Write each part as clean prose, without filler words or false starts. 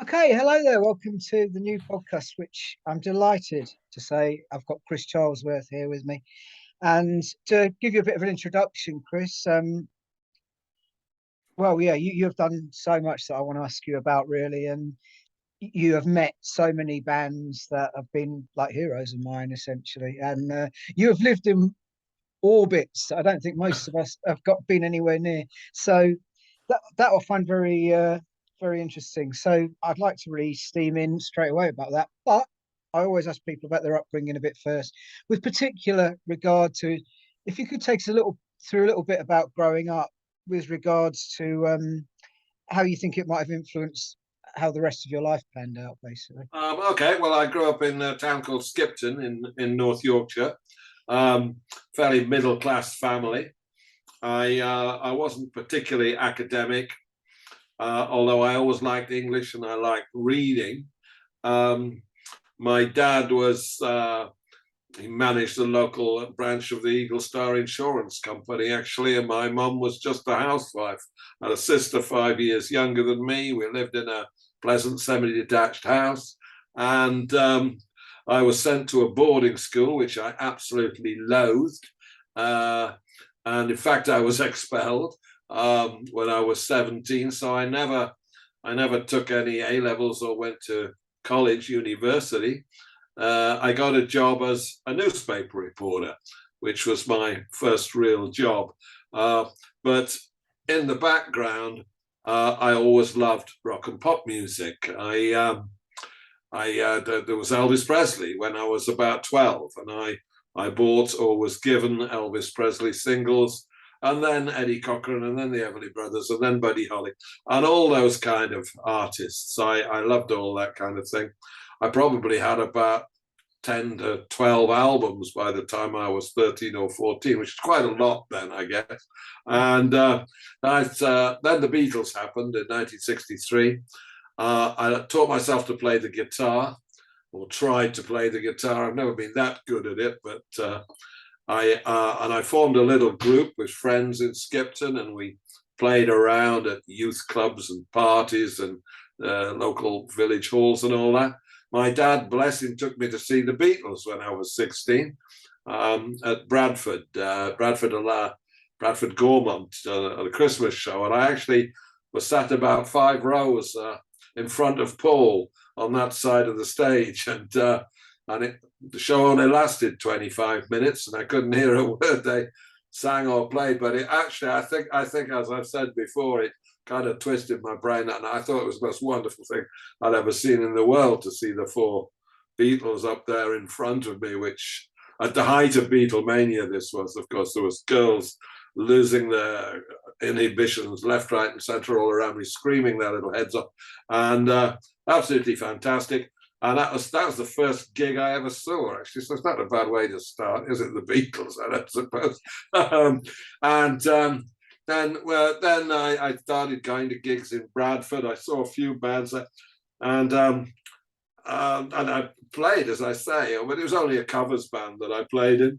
Okay, hello there. Welcome to the new podcast, which I'm delighted to say I've got Chris Charlesworth here with me. And to give you a bit of an introduction, Chris, well, yeah, you have done so much that I want to ask you about, really. And you have met so many bands that have been like heroes of mine, essentially. And you have lived in orbits that I don't think most of us have been anywhere near. So that I find very interesting. So I'd like to really steam in straight away about that. But I always ask people about their upbringing a bit first, with particular regard to if you could take us a little through a little bit about growing up with regards to how you think it might have influenced how the rest of your life panned out, basically. Okay, well, I grew up in a town called Skipton in North Yorkshire. Fairly middle class family. I wasn't particularly academic, although I always liked English and I liked reading. My dad was he managed the local branch of the Eagle Star Insurance Company, actually, and my mum was just a housewife. I had a sister 5 years younger than me. We lived in a pleasant semi-detached house, and I was sent to a boarding school, which I absolutely loathed. And in fact, I was expelled when I was 17. So I never took any A levels or went to college, university. I got a job as a newspaper reporter, which was my first real job. But in the background, I always loved rock and pop music. There was Elvis Presley when I was about 12, and I bought or was given Elvis Presley singles, and then Eddie Cochran, and then the Everly Brothers, and then Buddy Holly, and all those kind of artists. I loved all that kind of thing. I probably had about 10 to 12 albums by the time I was 13 or 14, which is quite a lot then, I guess. And then the Beatles happened in 1963. I taught myself to play the guitar, or tried to play the guitar. I've never been that good at it, but I formed a little group with friends in Skipton, and we played around at youth clubs and parties and local village halls and all that. My dad, bless him, took me to see the Beatles when I was 16 at Bradford Gormont at a Christmas show. And I actually was sat about 5 rows in front of Paul on that side of the stage. And the show only lasted 25 minutes, and I couldn't hear a word they sang or played. But it actually, I think, as I've said before, it kind of twisted my brain, and I thought it was the most wonderful thing I'd ever seen in the world, to see the four Beatles up there in front of me, which at the height of Beatlemania this was. Of course, there was girls losing their inhibitions left, right, and centre all around me, screaming their little heads up, and absolutely fantastic. And that was the first gig I ever saw, actually. So it's not a bad way to start, is it? The Beatles, I don't suppose. Then I started going to gigs in Bradford. I saw a few bands, and I played, as I say, but it was only a covers band that I played in.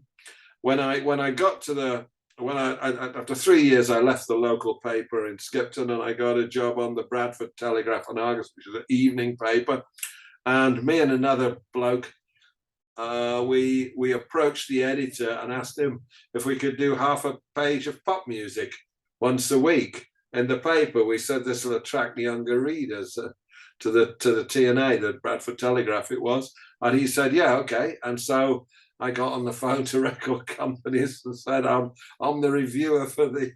When I got to after 3 years, I left the local paper in Skipton, and I got a job on the Bradford Telegraph and Argus, which is an evening paper. And me and another bloke, we approached the editor and asked him if we could do half a page of pop music once a week in the paper. We said this will attract younger readers to the TNA, the Bradford Telegraph it was. And he said, yeah, okay. And so I got on the phone to record companies and said, I'm the reviewer for the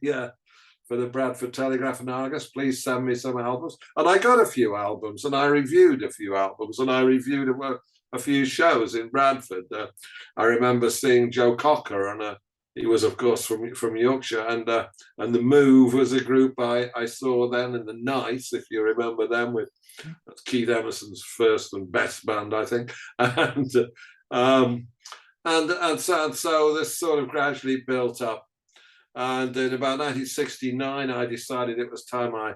Bradford Telegraph and Argus. Please send me some albums. And I got a few albums, and I reviewed a few albums, and I reviewed a few shows in Bradford. I remember seeing Joe Cocker, and he was, of course, from Yorkshire, and the Move was a group I saw then in the Nice, if you remember them, with Keith Emerson's first and best band, I think, and so this sort of gradually built up. And in about 1969, I decided it was time I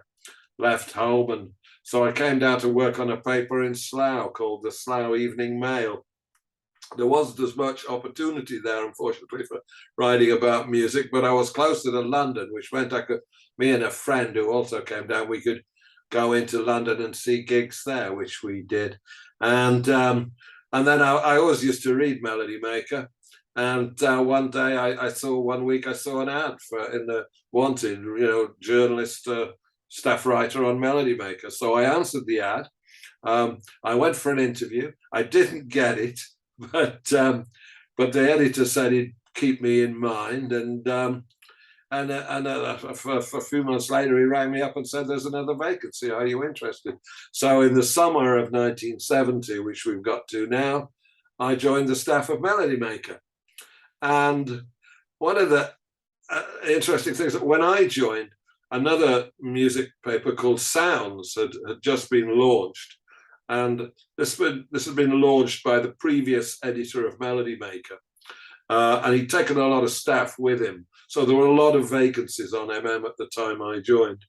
left home, and so I came down to work on a paper in Slough called the Slough Evening Mail. There wasn't as much opportunity there, unfortunately, for writing about music, but I was closer to London, which meant me and a friend who also came down, we go into London and see gigs there, which we did. And then I always used to read Melody Maker. And one day one week I saw an ad in the Wanted, journalist, staff writer on Melody Maker. So I answered the ad. I went for an interview. I didn't get it, but the editor said he'd keep me in mind. And a few months later, he rang me up and said, "There's another vacancy. Are you interested?" So in the summer of 1970, which we've got to now, I joined the staff of Melody Maker. And one of the interesting things that when I joined, another music paper called Sounds had just been launched. And this had been launched by the previous editor of Melody Maker. And he'd taken a lot of staff with him. So there were a lot of vacancies on MM at the time I joined.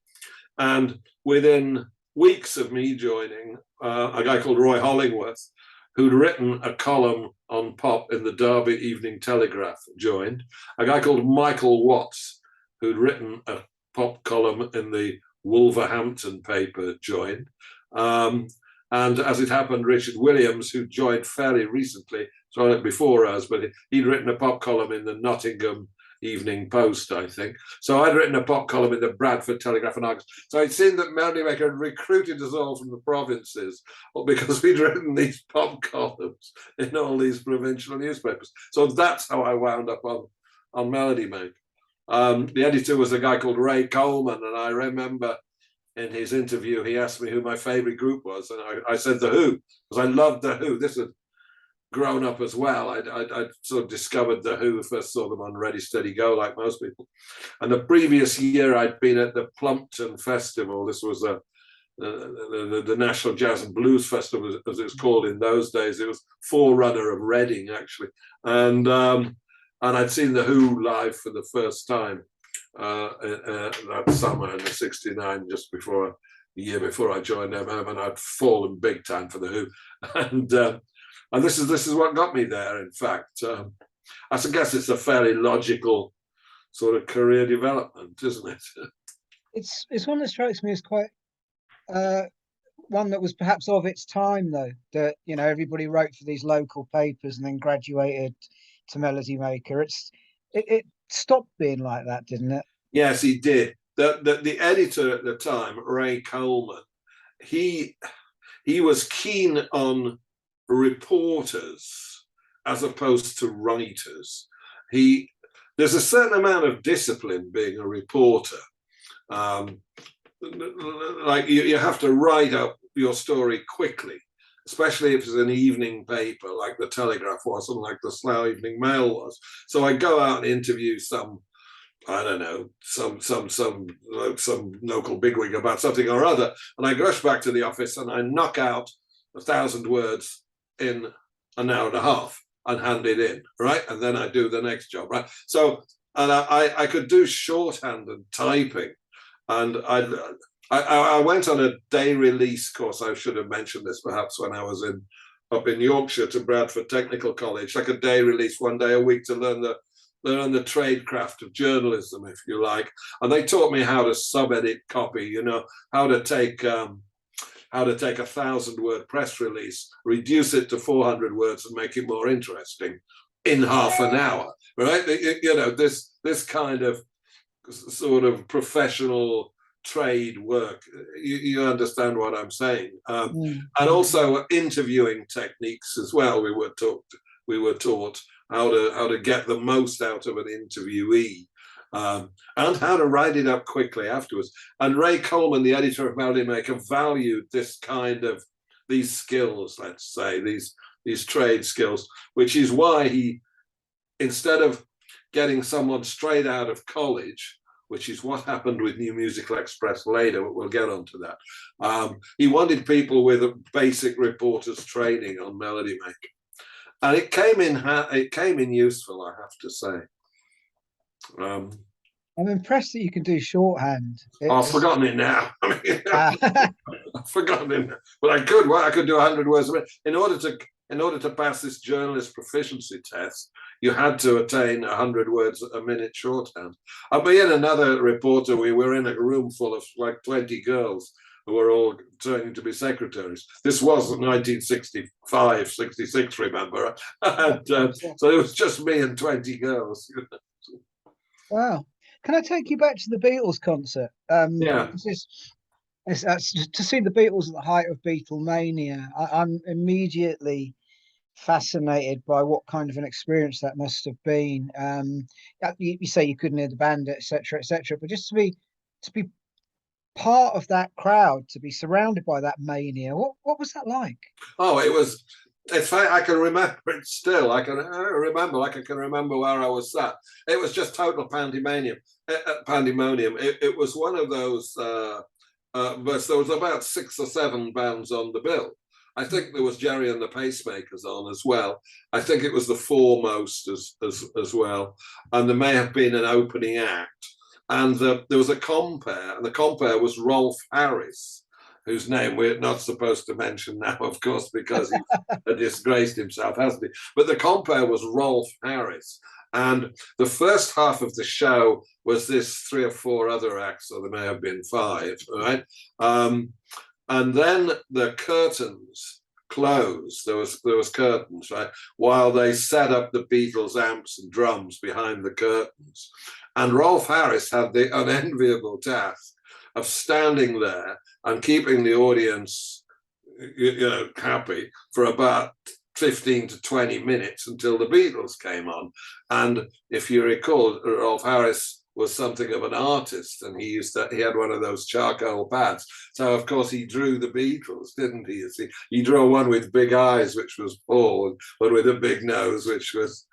And within weeks of me joining, a guy called Roy Hollingworth, who'd written a column on pop in the Derby Evening Telegraph, joined. A guy called Michael Watts, who'd written a pop column in the Wolverhampton paper, joined. And as it happened, Richard Williams, who joined fairly recently, so before us, but he'd written a pop column in the Nottingham Evening Post, I think. So I'd written a pop column in the Bradford Telegraph and Argus. So it seemed that Melody Maker had recruited us all from the provinces because we'd written these pop columns in all these provincial newspapers. So that's how I wound up on Melody Maker. The editor was a guy called Ray Coleman, and I remember in his interview, he asked me who my favorite group was, and I said The Who, because I loved The Who. This had grown up as well. I'd sort of discovered The Who, first saw them on Ready, Steady, Go, like most people. And the previous year, I'd been at the Plumpton Festival. This was the National Jazz and Blues Festival, as it was called in those days. It was forerunner of Reading, actually. And I'd seen The Who live for the first time that summer in '69, just before the year before I joined MM, and I'd fallen big time for The Who. And this is what got me there, in fact. I guess it's a fairly logical sort of career development, isn't it? It's one that strikes me as quite one that was perhaps of its time, though, that everybody wrote for these local papers and then graduated to Melody Maker. It stopped being like that, didn't it? Yes, he did. The editor at the time, Ray Coleman, he was keen on reporters as opposed to writers. There's a certain amount of discipline being a reporter. Like you have to write up your story quickly, especially if it's an evening paper like the Telegraph was and like the Slough Evening Mail was. So I go out and interview some local bigwig about something or other, and I rush back to the office and I knock out 1,000 words in an hour and a half and hand it in, right? And then I do the next job, right? So, and I could do shorthand and typing, and I went on a day release course. I should have mentioned this perhaps when I was up in Yorkshire to Bradford Technical College, like a day release, 1 day a week to learn the trade craft of journalism, if you like. And they taught me how to sub-edit copy, how to take a 1,000-word press release, reduce it to 400 words and make it more interesting in half an hour, right? This kind of sort of professional trade work. You understand what I'm saying? And also interviewing techniques as well. We were taught how to get the most out of an interviewee. And how to write it up quickly afterwards. And Ray Coleman, the editor of Melody Maker, valued these skills, let's say, these trade skills, which is why he, instead of getting someone straight out of college, which is what happened with New Musical Express later, but we'll get onto that, he wanted people with a basic reporter's training on Melody Maker. And it came in useful, I have to say. I'm impressed that you can do shorthand. I've forgotten it now. I've forgotten it now. But I could do 100 words a minute. In order to pass this journalist proficiency test, you had to attain 100 words a minute shorthand. Me and another reporter, we were in a room full of like 20 girls, who were all turning to be secretaries. This was 1965, 66, remember? And so it was just me and 20 girls. Wow. Can I take you back to the Beatles concert? Yeah. To see the Beatles at the height of Beatlemania. I'm immediately fascinated by what kind of an experience that must have been. You say you couldn't hear the band, etc., etc., but just to be part of that crowd, to be surrounded by that mania. What was that like? Oh, it was. It's funny, I can remember it still. I remember like I can remember where I was sat. It was just total pandemonium. Pandemonium. It was one of those. But there was about 6 or 7 bands on the bill. I think there was Jerry and the Pacemakers on as well. I think it was the Foremost as well, and there may have been an opening act. And there was a compere, and the compere was Rolf Harris, whose name we're not supposed to mention now, of course, because he disgraced himself, hasn't he? But the compere was Rolf Harris. And the first half of the show was this 3 or 4 other acts, or there may have been 5, right? And then the curtains closed. There was curtains, right? While they set up the Beatles amps and drums behind the curtains. And Rolf Harris had the unenviable task of standing there and keeping the audience, happy for about 15 to 20 minutes until the Beatles came on. And if you recall, Rolf Harris was something of an artist, and he had one of those charcoal pads. So of course he drew the Beatles, didn't he? You see, he drew one with big eyes, which was Paul, and one with a big nose, which was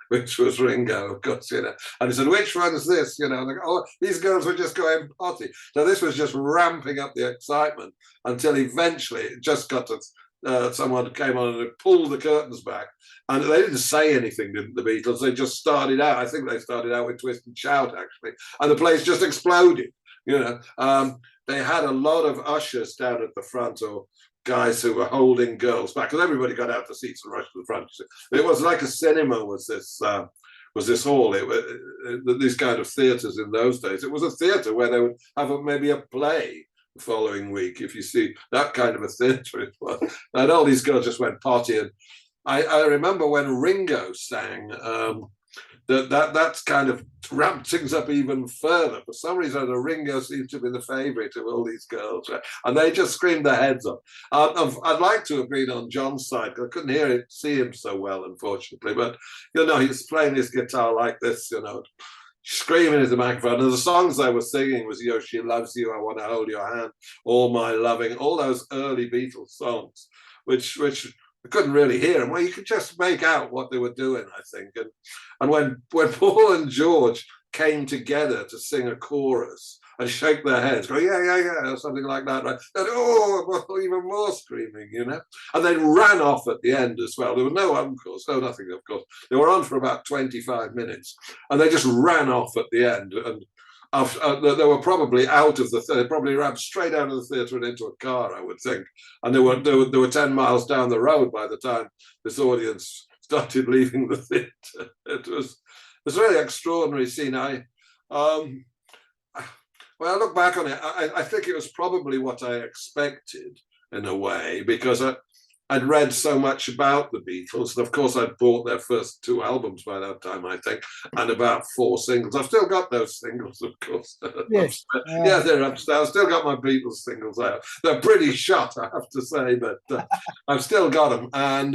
Ringo, of course, And he said, which one's this? And they go, oh, these girls were just going potty. So this was just ramping up the excitement until eventually it just got to someone came on and pulled the curtains back, and they didn't say anything, didn't the Beatles? They just started out. I think they started out with Twist and Shout, actually, and the place just exploded. They had a lot of ushers down at the front, or guys who were holding girls back, because everybody got out the seats and rushed to the front. It was like a cinema. Was this hall? These kind of theatres in those days. It was a theatre where they would have maybe a play the following week, if you see that kind of a theatre it was. And all these girls just went potty. And I remember when Ringo sang, that's kind of ramped things up even further. For some reason, Ringo seems to be the favourite of all these girls, right? And they just screamed their heads off. I'd like to have been on John's side, because I couldn't see him so well, unfortunately. But he's playing his guitar like this, screaming at the microphone. And the songs they were singing was, She Loves You, I Want to Hold Your Hand, All My Loving, all those early Beatles songs, which I couldn't really hear them. Well, you could just make out what they were doing, I think. And when Paul and George came together to sing a chorus and shake their heads, go, yeah, or something like that, right? And even more screaming, And they ran off at the end as well. There was no encores, no nothing, of course. They were on for about 25 minutes, and they just ran off at the end. And they were probably out of the theatre. They probably ran straight out of the theatre and into a car, I would think. And they were 10 miles down the road by the time this audience started leaving the theatre. It was a really extraordinary scene. When I look back on it, I think it was probably what I expected in a way, because I'd read so much about the Beatles, and of course I'd bought their first 2 albums by that time, I think, and about 4 singles. I've still got those singles, of course. Yes. Yeah, they're upstairs. I've still got my Beatles singles out. They're pretty shot, I have to say, but I've still got them. And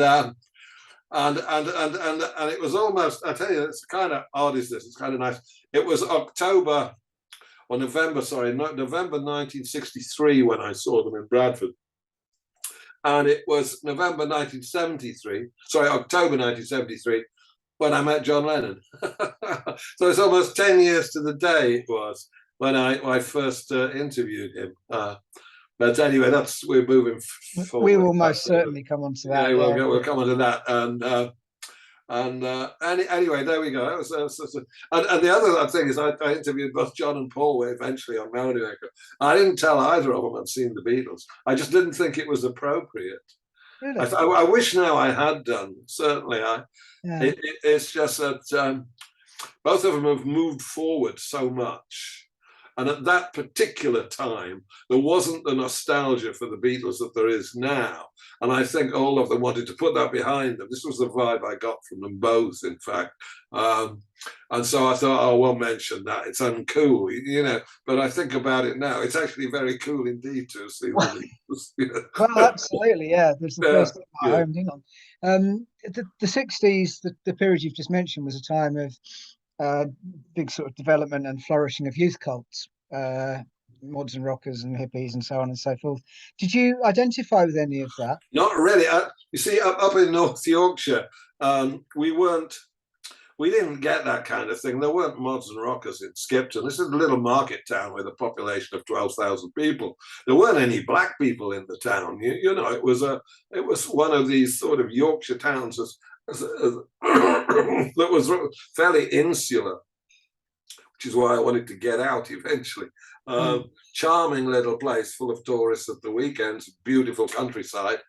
it was almost, I tell you, it's kind of odd, is this? It's kind of nice. It was November 1963 when I saw them in Bradford. And it was October 1973, when I met John Lennon. So it's almost 10 years to the day it was when I first interviewed him. But anyway, we're moving forward. We will most certainly come on to that. Yeah, we'll come on to that. Anyway, there we go. And the other thing is, I interviewed both John and Paul eventually on Melod Maker. I didn't tell either of them I'd seen the Beatles. I just didn't think it was appropriate. Really? I wish now I had done. Certainly, it's just that both of them have moved forward so much, And at that particular time, there wasn't the nostalgia for the Beatles that there is now. And I think all of them wanted to put that behind them. This was the vibe I got from them both, in fact. And so I thought, oh, we'll mention that. It's uncool, you know. But I think about it now, it's actually very cool indeed to see the Beatles. You know? Well, absolutely, yeah. There's the first thing I homed in on. The 60s, the period you've just mentioned, was a time of big sort of development and flourishing of youth cults, mods and rockers and hippies and so on and so forth. Did you identify with any of that? Not really. You see, up in North Yorkshire, we didn't get that kind of thing. There weren't mods and rockers in Skipton. This is a little market town with a population of 12,000 people. There weren't any black people in the town. You know, it was one of these sort of Yorkshire towns that was fairly insular, which is why I wanted to get out eventually. Charming little place full of tourists at the weekends, beautiful countryside.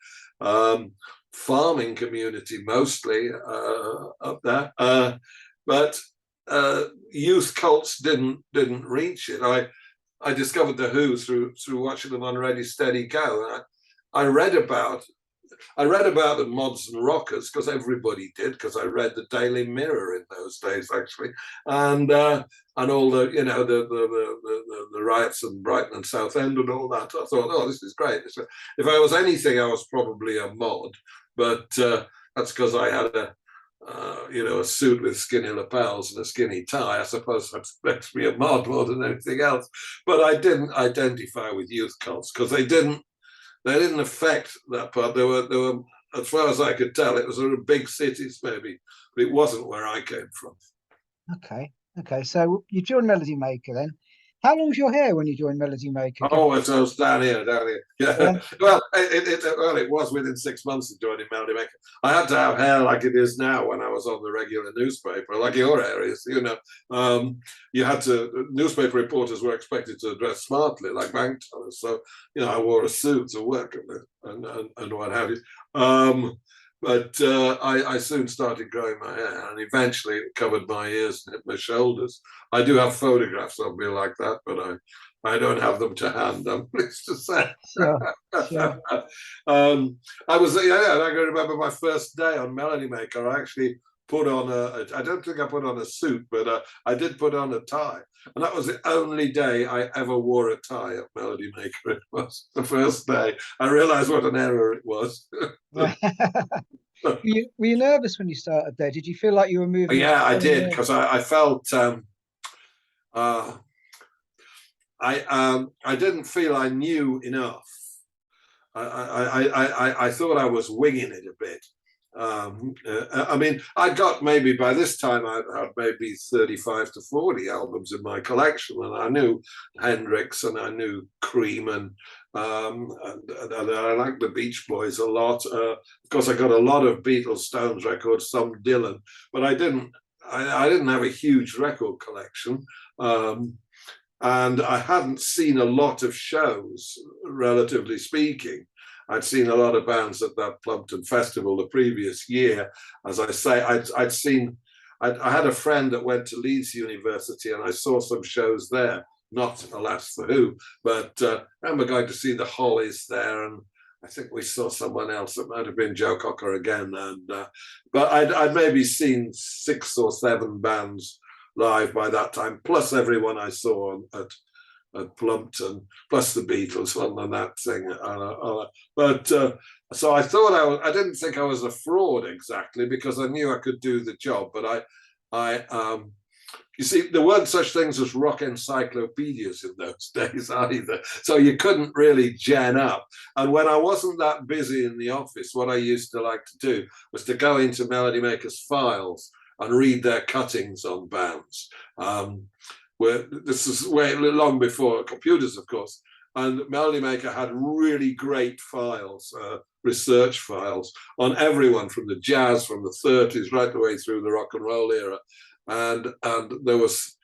Farming community mostly up there, but youth cults didn't reach it. I discovered the Who through watching them on Ready Steady Go. I read about the mods and rockers because everybody did, because I read the Daily Mirror in those days actually, and all the, you know, the riots in Brighton and Southend and all that. I thought, oh, this is great. If I was anything, I was probably a mod, but that's because I had a suit with skinny lapels and a skinny tie. I suppose that makes me a mod more than anything else. But I didn't identify with youth cults because they didn't affect that part. They were, as far as I could tell, it was sort of big cities maybe, but it wasn't where I came from. Okay. So you joined Melody Maker then. How long was your hair when you joined Melody Maker? Oh, it was down here. Yeah. Well, it was within 6 months of joining Melody Maker. I had to have hair like it is now when I was on the regular newspaper, like your areas, you know. Newspaper reporters were expected to dress smartly, like bank tellers. So, you know, I wore a suit to work and what have you. But I soon started growing my hair, and eventually it covered my ears and hit my shoulders. I do have photographs of me like that, but I don't have them to hand, I'm pleased to say. Sure. I can remember my first day on Melody Maker. I actually put on I don't think I put on a suit, but I did put on a tie. And that was the only day I ever wore a tie at Melody Maker. It was the first day. I realized what an error it was. Were you nervous when you started there? Did you feel like you were moving? Yeah, I did, because I felt I didn't feel I knew enough. I thought I was winging it a bit. I mean, I got maybe by this time I had maybe 35 to 40 albums in my collection, and I knew Hendrix and I knew Cream and I liked the Beach Boys a lot. Of course, I got a lot of Beatles, Stones records, some Dylan, but I didn't have a huge record collection. And I hadn't seen a lot of shows, relatively speaking. I'd seen a lot of bands at that Plumpton Festival the previous year. As I say, I had a friend that went to Leeds University, and I saw some shows there, not alas the Who, but I remember going to see the Hollies there, and I think we saw someone else. It might have been Joe Cocker again. And but I'd maybe seen 6 or 7 bands live by that time, plus everyone I saw at Plumpton, plus the Beatles and that thing. But so I thought I didn't think I was a fraud exactly, because I knew I could do the job. But you see, there weren't such things as rock encyclopedias in those days either. So you couldn't really gen up. And when I wasn't that busy in the office, what I used to like to do was to go into Melody Maker's files and read their cuttings on bands. Where this is way long before computers, of course. And Melody Maker had really great files, research files on everyone from the jazz from the 30s right the way through the rock and roll era. And there was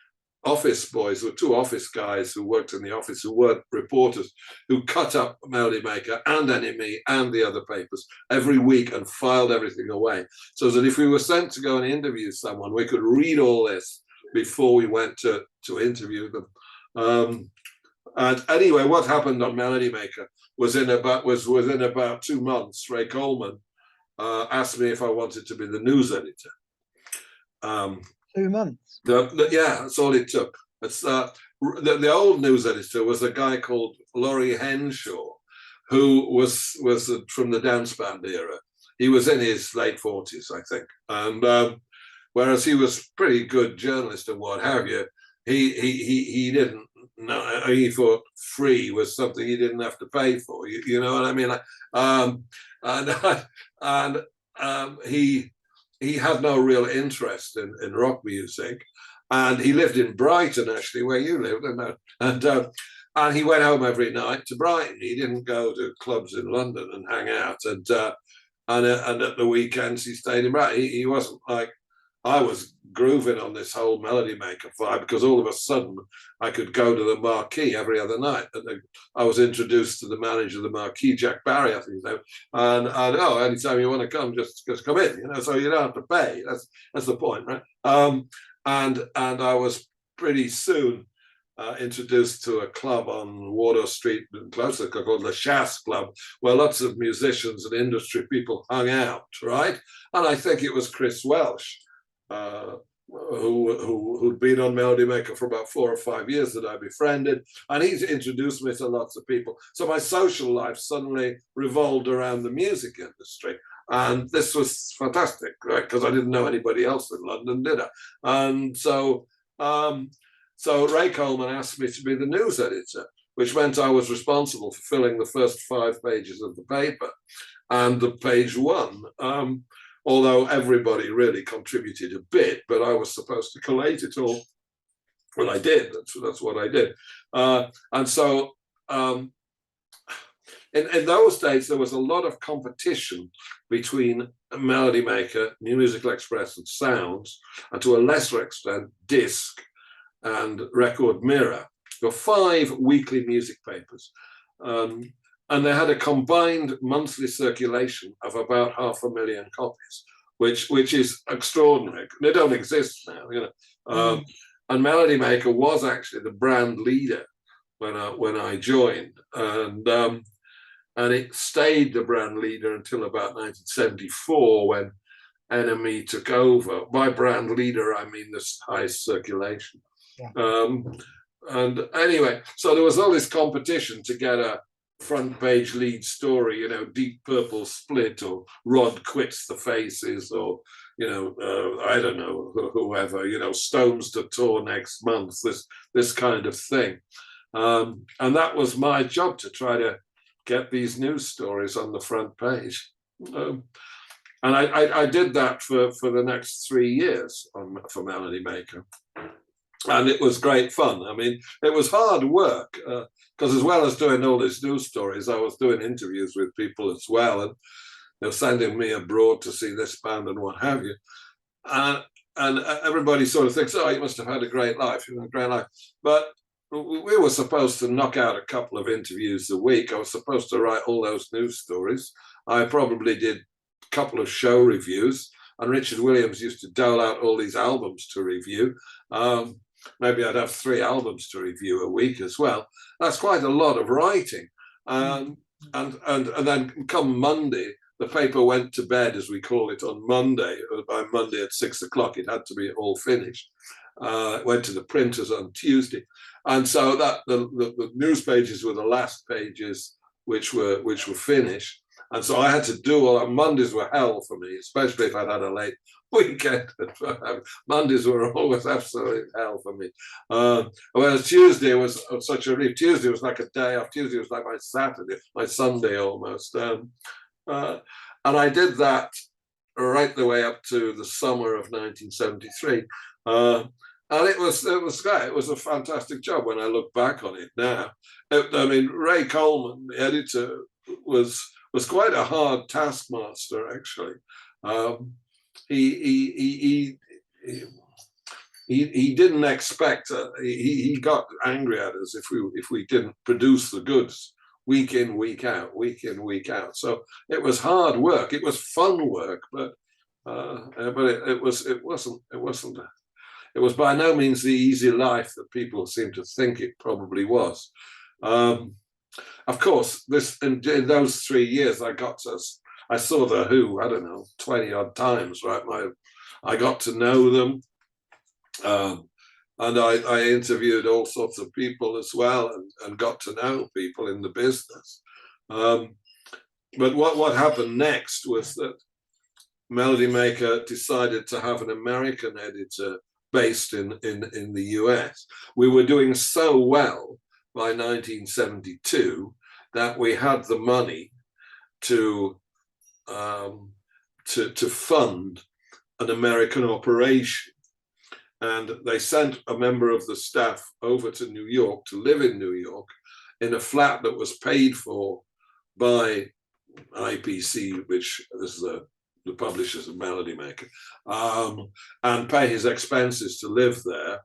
office boys, there were 2 office guys who worked in the office who weren't reporters, who cut up Melody Maker and NME and the other papers every week and filed everything away. So that if we were sent to go and interview someone, we could read all this before we went to interview them. And anyway, what happened on Melody Maker was within about 2 months. Ray Coleman asked me if I wanted to be the news editor. 2 months. Yeah, that's all it took. It's the old news editor was a guy called Laurie Henshaw, who was from the dance band era. He was in his late 40s, I think, and whereas he was pretty good journalist and what have you, he didn't know. He thought free was something he didn't have to pay for. You know what I mean? He had no real interest in rock music, and he lived in Brighton, actually, where you lived, and he went home every night to Brighton. He didn't go to clubs in London and hang out, and at the weekends he stayed in Brighton. He wasn't like I was grooving on this whole Melody Maker vibe, because all of a sudden I could go to the Marquee every other night. And I was introduced to the manager of the Marquee, Jack Barry, I think his name. And oh, anytime you want to come, just come in, you know. So you don't have to pay. That's the point, right? And I was pretty soon introduced to a club on Wardour Street, closer, called the Chasse Club, where lots of musicians and industry people hung out, right? And I think it was Chris Welsh, who'd been on Melody Maker for about 4 or 5 years, that I befriended, and he's introduced me to lots of people. So my social life suddenly revolved around the music industry, and this was fantastic, right? Because I didn't know anybody else in London, did I? And so Ray Coleman asked me to be the news editor, which meant I was responsible for filling the first 5 pages of the paper, and the page 1. Although everybody really contributed a bit, but I was supposed to collate it all. Well, I did. That's what I did. And so in those days, there was a lot of competition between Melody Maker, New Musical Express, and Sounds, and to a lesser extent, Disc and Record Mirror. There were 5 weekly music papers. And they had a combined monthly circulation of about 500,000 copies, which is extraordinary. They don't exist now, you know. And Melody Maker was actually the brand leader when I joined, and it stayed the brand leader until about 1974, when NME took over. By brand leader, I mean the highest circulation. Yeah. And anyway, so there was all this competition to get a front page lead story, you know, Deep Purple split, or Rod quits the Faces, or, you know, I don't know, whoever, you know, Stones to tour next month, this kind of thing. And that was my job, to try to get these news stories on the front page. And I did that for the next 3 years for Melody Maker. And it was great fun. I mean, it was hard work, because as well as doing all these news stories, I was doing interviews with people as well, and they were sending me abroad to see this band and what have you. And everybody sort of thinks, oh, you must have had a great life, you know, a great life. But we were supposed to knock out a couple of interviews a week. I was supposed to write all those news stories. I probably did a couple of show reviews, and Richard Williams used to dole out all these albums to review. Maybe I'd have 3 albums to review a week as well. That's quite a lot of writing. And then come Monday, the paper went to bed, as we call it, on Monday. By Monday at 6 o'clock, it had to be all finished. It went to the printers on Tuesday. And so that the news pages were the last pages which were finished. And so I had to do Mondays were hell for me, especially if I'd had a late weekend. Mondays were always absolute hell for me. Whereas Tuesday was such a relief. Tuesday was like a day off. Tuesday was like my Saturday, my Sunday almost. And I did that right the way up to the summer of 1973. And it was great. It was a fantastic job when I look back on it now. I mean, Ray Coleman, the editor, was quite a hard taskmaster, actually. He didn't expect. He got angry at us if we didn't produce the goods week in, week out, week in, week out. So it was hard work. It was fun work, but it wasn't. it was by no means the easy life that people seem to think it probably was. Of course, in those 3 years, I saw the Who, I don't know, 20 odd times, right? I got to know them. And I interviewed all sorts of people as well, and got to know people in the business. But what happened next was that Melody Maker decided to have an American editor based in the US. We were doing so well by 1972 that we had the money to fund an American operation. And they sent a member of the staff over to New York to live in New York in a flat that was paid for by IPC, which is the publishers of Melody Maker, and pay his expenses to live there,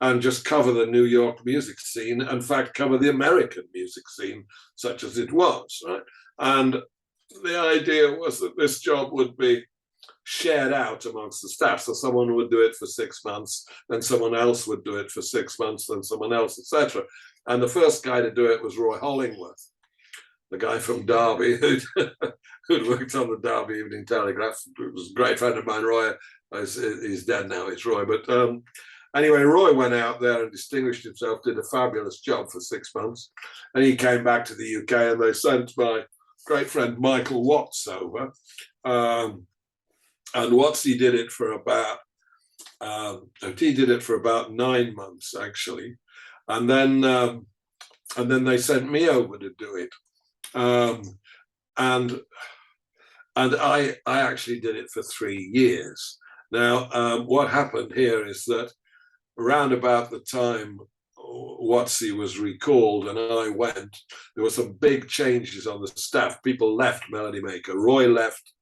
and just cover the New York music scene. In fact, cover the American music scene, such as it was, right? And the idea was that this job would be shared out amongst the staff. So someone would do it for 6 months, then someone else would do it for 6 months, then someone else, etc. And the first guy to do it was Roy Hollingworth, the guy from Derby who'd worked on the Derby Evening Telegraph. It was a great friend of mine. Roy, he's dead now, it's Roy. But anyway, Roy went out there and distinguished himself, did a fabulous job for 6 months. And he came back to the UK, and they sent my great friend Michael Watts over. And Watts, he did it for about 9 months, actually. And then they sent me over to do it. And I actually did it for 3 years. Now, what happened here is that around about the time Watsy was recalled and I went, there were some big changes on the staff. People left Melody Maker. Roy left,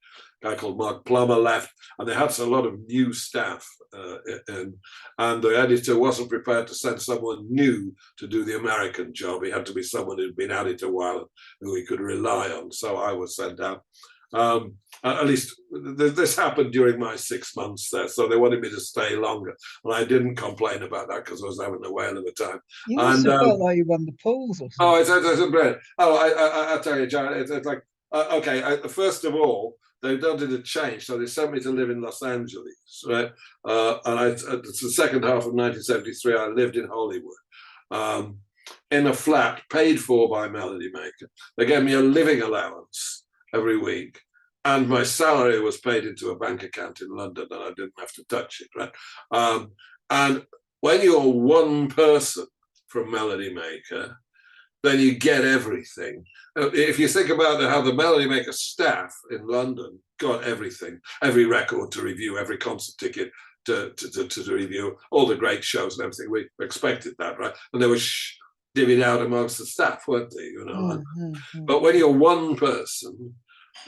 a guy called Mark Plummer left, and they had a lot of new staff. And the editor wasn't prepared to send someone new to do the American job. He had to be someone who'd been at it a while, who he could rely on. So I was sent out. At least this happened during my 6 months there, so they wanted me to stay longer, and I didn't complain about that because I was having a whale of a time. You also felt like you won the polls or something. Oh, it's brilliant. Oh, I tell you, John, it's like okay. First of all, they did a change, so they sent me to live in Los Angeles, right? And it's the second half of 1973. I lived in Hollywood, in a flat paid for by Melody Maker. They gave me a living allowance every week, and my salary was paid into a bank account in London, and I didn't have to touch it, right? And when you're one person from Melody Maker, then you get everything. If you think about how the Melody Maker staff in London got everything, every record to review, every concert ticket to review, all the great shows and everything, we expected that, right? And they were divvied out amongst the staff, weren't they? You know. But when you're one person,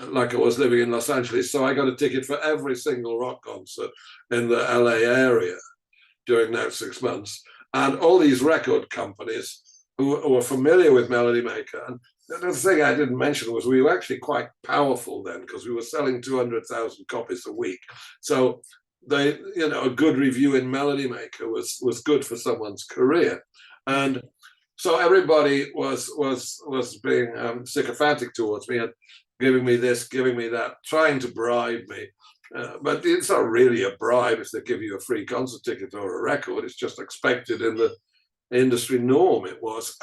like I was living in Los Angeles, so I got a ticket for every single rock concert in the LA area during that 6 months. And all these record companies who were familiar with Melody Maker. And the thing I didn't mention was we were actually quite powerful then, because we were selling 200,000 copies a week. So they, you know, a good review in Melody Maker was good for someone's career. And so everybody was being sycophantic towards me and giving me this, giving me that, trying to bribe me. But it's not really a bribe if they give you a free concert ticket or a record. It's just expected in the industry norm. It was.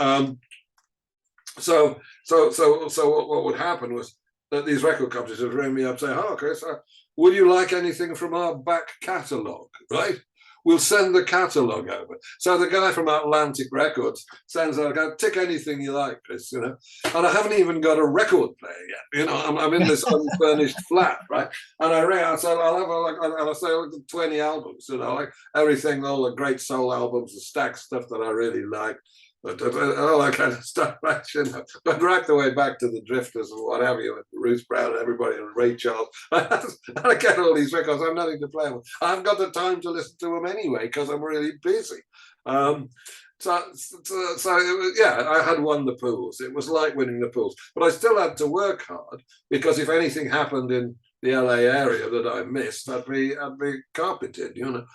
So what would happen was that these record companies would ring me up saying, "Oh, Chris, would you like anything from our back catalogue?" Right? We'll send the catalogue over. So the guy from Atlantic Records sends out, "Tick anything you like, Chris," you know. And I haven't even got a record player yet. You know, I'm in this unfurnished flat, right? And I ring, I say, "I'll have 20 albums, you know, like everything, all the great soul albums, the Stax stuff that I really like, but all that kind of stuff, right? You know, but right the way back to the Drifters and what have you, and Ruth Brown and everybody, and Ray Charles. And I get all these records. I've nothing to play with. I haven't got the time to listen to them anyway because I'm really busy. So yeah, I had won the pools. It was like winning the pools, but I still had to work hard, because if anything happened in the LA area that I missed, I'd be carpeted, you know.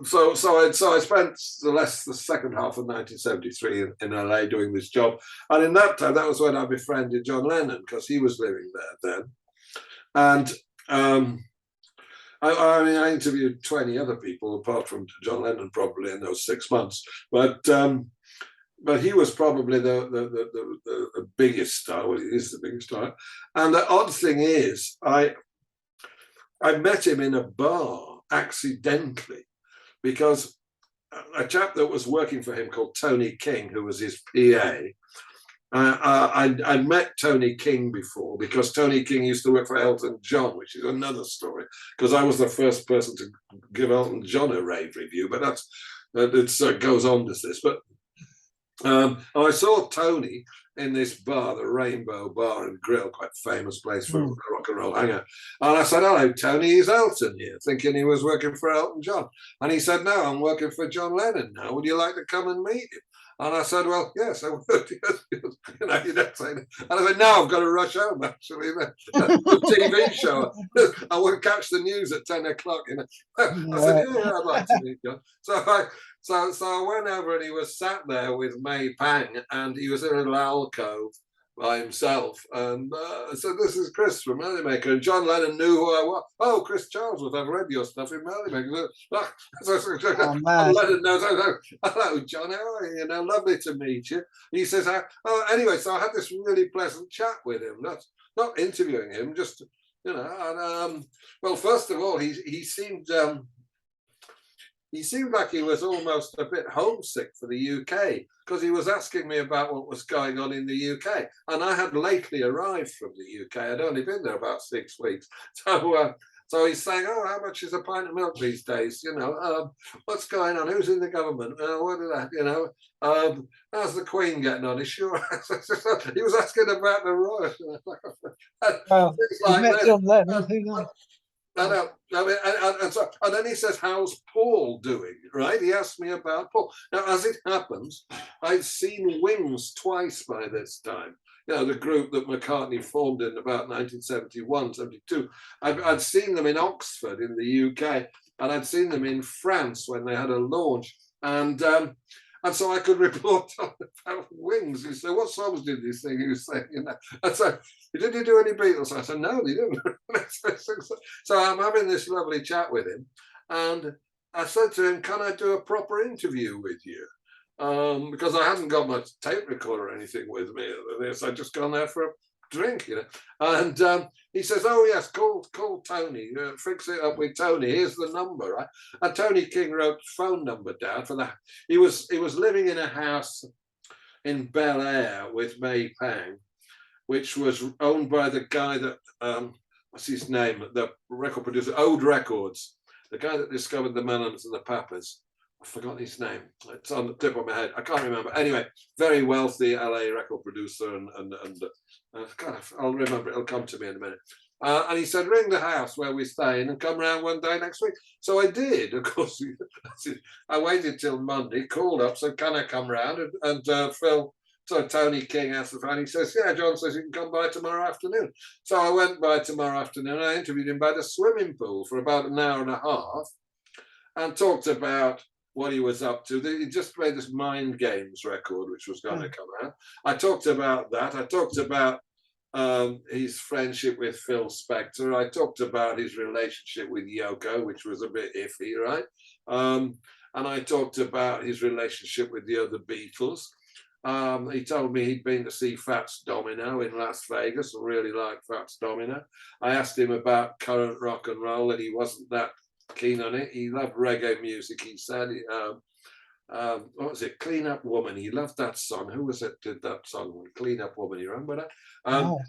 So I spent the second half of 1973 in LA doing this job, and in that time, that was when I befriended John Lennon, because he was living there then, and I mean, I interviewed 20 other people apart from John Lennon probably in those 6 months, but he was probably the biggest star. Well, he is the biggest star. And the odd thing is, I met him in a bar accidentally, because a chap that was working for him called Tony King, who was his PA, I'd met Tony King before, because Tony King used to work for Elton John, which is another story, because I was the first person to give Elton John a rave review, but it goes on with this. But I saw Tony in this bar, the Rainbow Bar and Grill, quite famous place for a rock and roll hangout. And I said, "Hello, Tony, is Elton here?" Thinking he was working for Elton John. And he said, "No, I'm working for John Lennon now. Would you like to come and meet him?" And I said, "Well, yes, I would." You know, you don't say that. And I said, "No, I've got to rush home, actually. The TV show. I won't catch the news at 10 o'clock. You know." I said, "Yeah, I'd like to meet you." So I went over, and he was sat there with May Pang, and he was in a little alcove by himself. And I said, "This is Chris from Melod Maker." And John Lennon knew who I was. "Oh, Chris Charlesworth, I've read your stuff in Melod Maker." John Lennon knows. "Hello, John, how are you? You know, lovely to meet you." He says, anyway, so I had this really pleasant chat with him. Not interviewing him, just, you know. And well, first of all, he seemed... he seemed like he was almost a bit homesick for the UK, because he was asking me about what was going on in the UK. And I had lately arrived from the UK. I'd only been there about 6 weeks. So he's saying, "Oh, how much is a pint of milk these days? You know, what's going on? Who's in the government? What is that? You know, how's the Queen getting on? Is she all right?" He was asking about the royal. Well, you met John Lennon, who knows? I mean, and then he says, "How's Paul doing?" Right? He asked me about Paul. Now, as it happens, I'd seen Wings twice by this time. You know, the group that McCartney formed in about 1971, 72. I'd seen them in Oxford in the UK, and I'd seen them in France when they had a launch. And so I could report on about Wings. He said, "What songs did they sing?" He was saying, you know. I said, "Did you do any Beatles?" I said, "No, they didn't." So I'm having this lovely chat with him, and I said to him, "Can I do a proper interview with you?" Because I hadn't got my tape recorder or anything with me. So I'd just gone there for a drink, you know. And he says, "Oh yes, call Tony, fix it up with Tony. Here's the number." Right? And Tony King wrote phone number down for that. He was living in a house in Bel Air with May Pang, which was owned by the guy that what's his name, the record producer, Ode Records, the guy that discovered the Melons and the Papas. I've forgotten his name. It's on the tip of my head. I can't remember. Anyway, very wealthy LA record producer, and God, I'll remember. It'll come to me in a minute. And he said, "Ring the house where we're staying and come round one day next week." So I did. Of course, I waited till Monday, called up, said, "Can I come round?" And Phil. So Tony King asked the fan. He says, "Yeah." John says, "You can come by tomorrow afternoon." So I went by tomorrow afternoon. I interviewed him by the swimming pool for about an hour and a half, and talked about what he was up to. He just made this Mind Games record, which was going to come out. I talked about that. I talked about his friendship with Phil Spector. I talked about his relationship with Yoko, which was a bit iffy, right? And I talked about his relationship with the other Beatles. He told me he'd been to see Fats Domino in Las Vegas and really liked Fats Domino. I asked him about current rock and roll, and he wasn't that keen on it. He loved reggae music, he said. What was it? Clean Up Woman. He loved that song. Who was it did that song? Clean Up Woman. You remember that?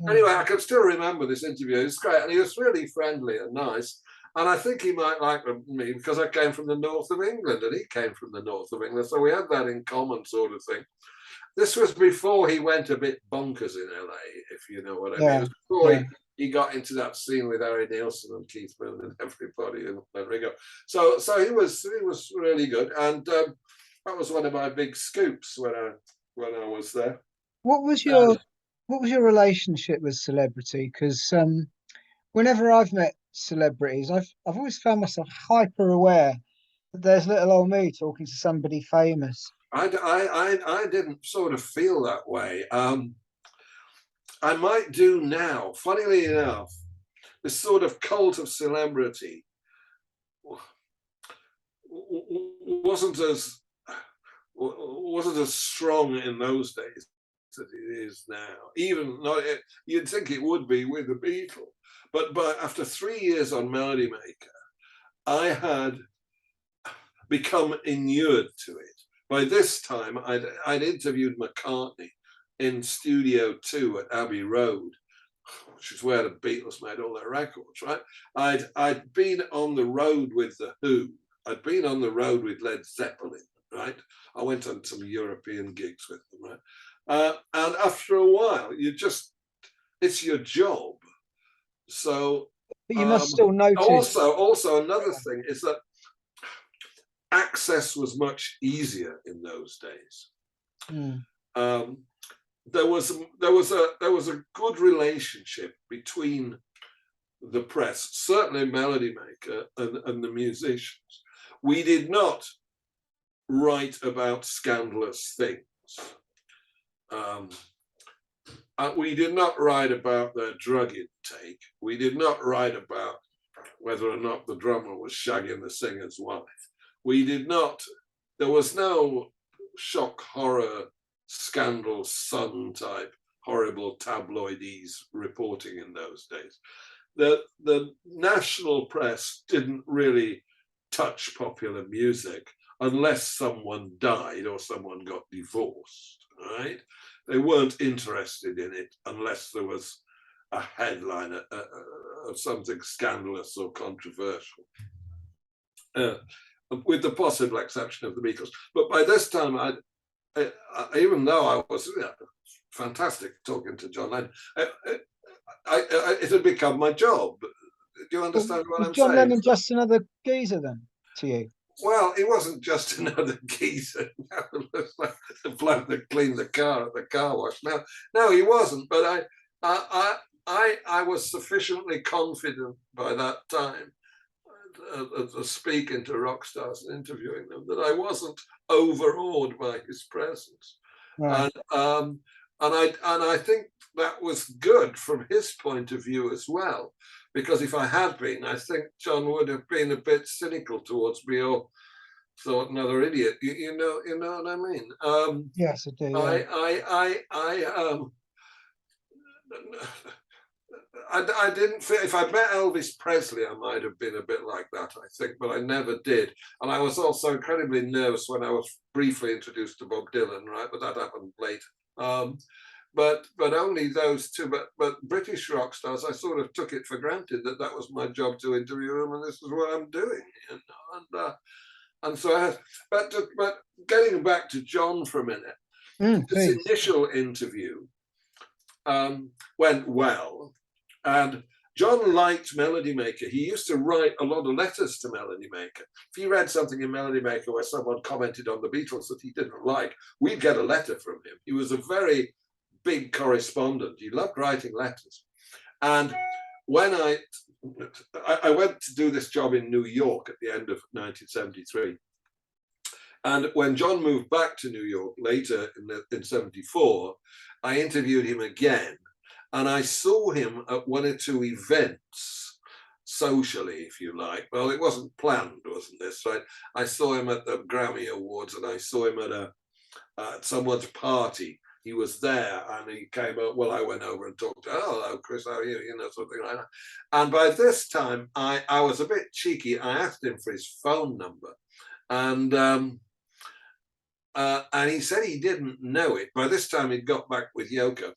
Anyway, I can still remember this interview. It's great. And he was really friendly and nice. And I think he might like me because I came from the north of England and he came from the north of England. So we had that in common, sort of thing. This was before he went a bit bonkers in LA, if you know what I mean. It was before he got into that scene with Harry Nilsson and Keith Moon and everybody in Ringo. So he was really good, and that was one of my big scoops when I was there. What was your relationship with celebrity? Because whenever I've met celebrities, I've always found myself hyper aware that there's little old me talking to somebody famous. I didn't sort of feel that way. I might do now. Funnily enough, this sort of cult of celebrity wasn't as strong in those days that it is now. Even though you'd think it would be with the Beatles, but after 3 years on Melody Maker, I had become inured to it. By this time, I'd interviewed McCartney in Studio 2 at Abbey Road, which is where the Beatles made all their records, right? I'd been on the road with The Who. I'd been on the road with Led Zeppelin, right? I went on some European gigs with them, right? And after a while, it's your job. So, But you must still notice. Also another thing is that access was much easier in those days. There was a good relationship between the press, certainly Melody Maker, and the musicians. We did not write about scandalous things. We did not write about their drug intake. We did not write about whether or not the drummer was shagging the singer's wife. We did not. There was no shock horror scandal Sun type horrible tabloidies reporting in those days. The national press didn't really touch popular music unless someone died or someone got divorced, right? They weren't interested in it unless there was a headline of something scandalous or controversial, with the possible exception of the Beatles. But by this time, even though I was fantastic talking to John Lennon, it had become my job. Do you understand what I'm saying? John Lennon just another geezer then to you? Well, he wasn't just another geezer. The bloke that cleaned the car at the car wash. No, he wasn't. But I was sufficiently confident by that time, speaking to rock stars and interviewing them, that I wasn't overawed by his presence. Right. And I think that was good from his point of view as well, because if I had been, I think John would have been a bit cynical towards me or thought another idiot. You know what I mean? Yes, I do. Yeah. I didn't feel, if I'd met Elvis Presley, I might have been a bit like that, I think, but I never did. And I was also incredibly nervous when I was briefly introduced to Bob Dylan, right? But that happened later. But only those two. But British rock stars, I sort of took it for granted that was my job to interview them, and this is what I'm doing. You know? And so, but getting back to John for a minute, this initial interview went well, and John liked Melody Maker. He used to write a lot of letters to Melody Maker. If he read something in Melody Maker where someone commented on the Beatles that he didn't like, we'd get a letter from him. He was a very big correspondent. He loved writing letters. And when I went to do this job in New York at the end of 1973. And when John moved back to New York later in 74, I interviewed him again. And I saw him at one or two events, socially, if you like. Well, it wasn't planned, wasn't this, right? I saw him at the Grammy Awards, and I saw him at someone's party. He was there, and he came up. Well, I went over and talked to him. Oh, hello, Chris, how are you? You know, something like that. And by this time, I was a bit cheeky. I asked him for his phone number, and he said he didn't know it. By this time, he'd got back with Yoko,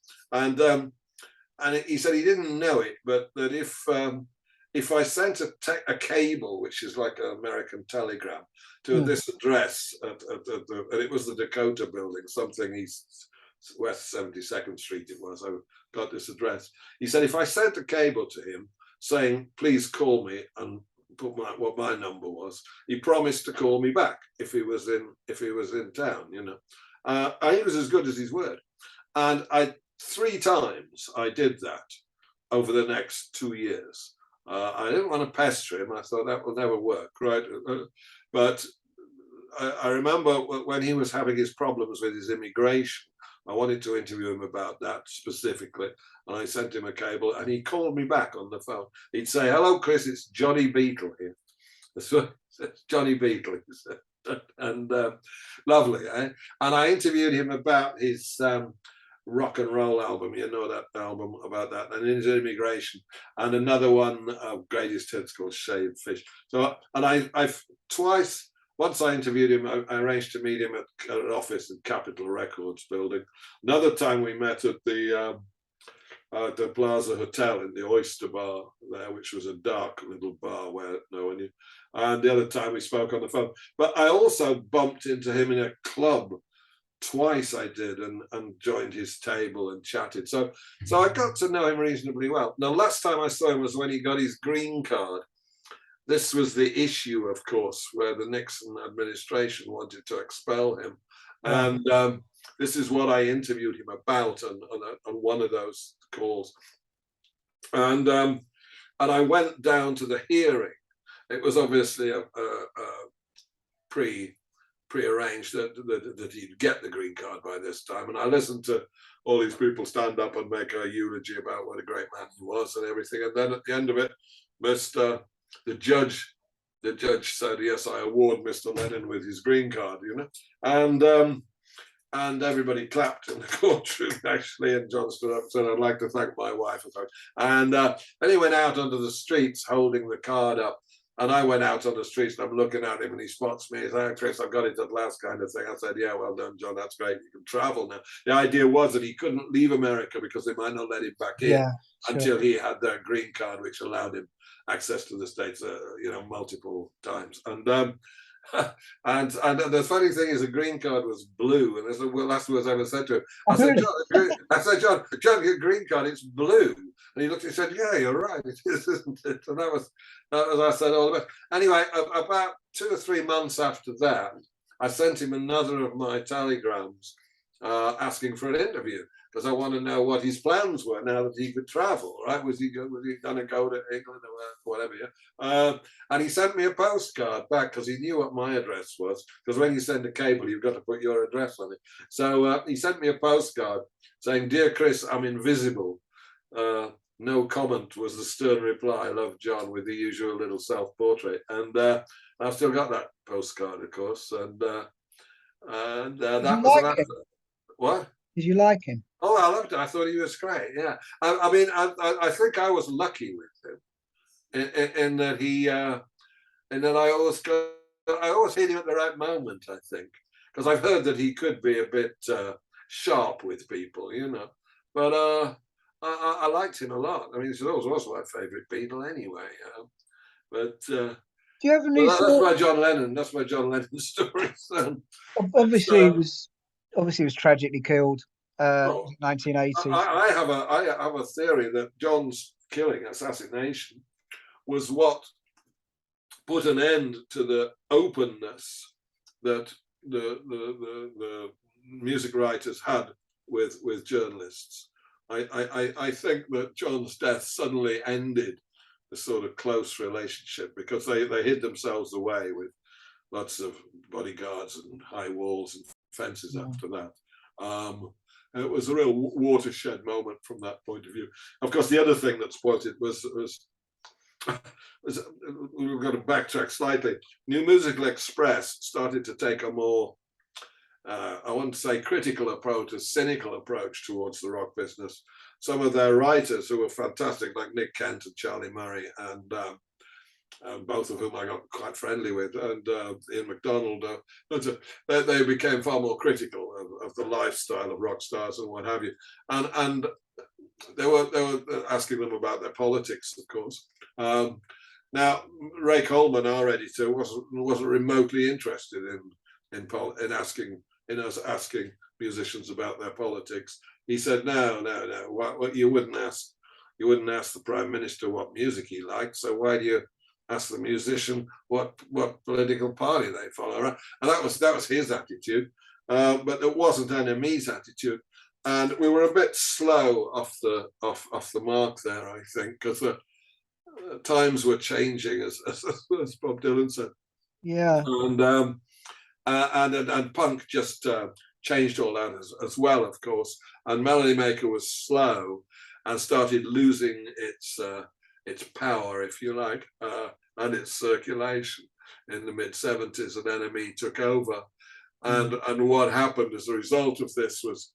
and he said he didn't know it, but that if I sent a cable, which is like an American telegram, to this address, and it was the Dakota Building, something east West 72nd Street it was, I got this address. He said if I sent a cable to him saying, please call me, and put what my number was, he promised to call me back if he was in town, you know. He was as good as his word. And 3 times I did that. over the next 2 years. I didn't want to pester him. I thought that will never work, right? But I remember when he was having his problems with his immigration, I wanted to interview him about that specifically. And I sent him a cable and he called me back on the phone. He'd say, "Hello, Chris, it's Johnny Beetle here." So it's Johnny Beetle. And lovely. Eh? And I interviewed him about his rock and roll album, you know, that album about that, and his immigration, and another one of greatest hits called Shaved Fish. So, and I've twice, once I interviewed him, I arranged to meet him at an office in Capitol Records building. Another time we met at the Plaza Hotel in the Oyster Bar there, which was a dark little bar where no one knew. And the other time we spoke on the phone. But I also bumped into him in a club. Twice I did, and joined his table and chatted. So I got to know him reasonably well. Now, last time I saw him was when he got his green card. This was the issue, of course, where the Nixon administration wanted to expel him. And this is what I interviewed him about on one of those calls. And I went down to the hearing. It was obviously a prearranged that he'd get the green card by this time. And I listened to all these people stand up and make a eulogy about what a great man he was and everything. And then at the end of it, the judge said, "Yes, I award Mr. Lennon with his green card," you know. And everybody clapped in the courtroom, actually. And John stood up and said, "I'd like to thank my wife." And then he went out onto the streets holding the card up. And I went out on the streets and I'm looking at him and he spots me. He said, "Oh, Chris, I've got it at last," kind of thing. I said, "Yeah, well done, John. That's great. You can travel now." The idea was that he couldn't leave America because they might not let him back in until he had that green card, which allowed him access to the States, you know, multiple times. And and the funny thing is, the green card was blue. And that's the last words I ever said to him. I said, John, your green card, it's blue. And he looked and said, "Yeah, you're right. It is, isn't it?" And that was I said all about. Anyway, about 2 or 3 months after that, I sent him another of my telegrams asking for an interview because I want to know what his plans were now that he could travel. Right? Was he going to go to England or whatever? Yeah. And he sent me a postcard back because he knew what my address was. Because when you send a cable, you've got to put your address on it. So he sent me a postcard saying, "Dear Chris, I'm invisible. No comment," was the stern reply. "Love, John," with the usual little self-portrait. And I've still got that postcard, of course. And that was the last. What? Did you like him? Oh, I loved it. I thought he was great. Yeah. I mean, I think I was lucky with him in that I always hit him at the right moment, I think. Because I've heard that he could be a bit sharp with people, you know. But I liked him a lot. I mean, he was my favourite Beatle anyway. But do you have any? That's my John Lennon. That's my John Lennon story. So, obviously, he was tragically killed. 1980. I have a theory that John's killing, assassination, was what put an end to the openness that the music writers had with journalists. I think that John's death suddenly ended the sort of close relationship because they hid themselves away with lots of bodyguards and high walls and fences after that. It was a real watershed moment from that point of view. Of course, the other thing that spoiled it was we've got to backtrack slightly. New Musical Express started to take a more I wouldn't say critical approach, a cynical approach towards the rock business. Some of their writers who were fantastic, like Nick Kent and Charlie Murray, and both of whom I got quite friendly with, and Ian MacDonald, they became far more critical of the lifestyle of rock stars and what have you. And they were asking them about their politics, of course. Now, Ray Coleman, our editor, wasn't remotely interested in us asking musicians about their politics. He said, no, what you wouldn't ask the Prime Minister what music he liked, so why do you ask the musician what political party they follow? Right? And that was his attitude, but it wasn't NME's attitude. and we were a bit slow off the mark there, I think, because the times were changing, as Bob Dylan said. Yeah. And punk just changed all that as well, of course. And Melody Maker was slow and started losing its power, if you like, and its circulation in the mid-70s. And NME took over. And what happened as a result of this was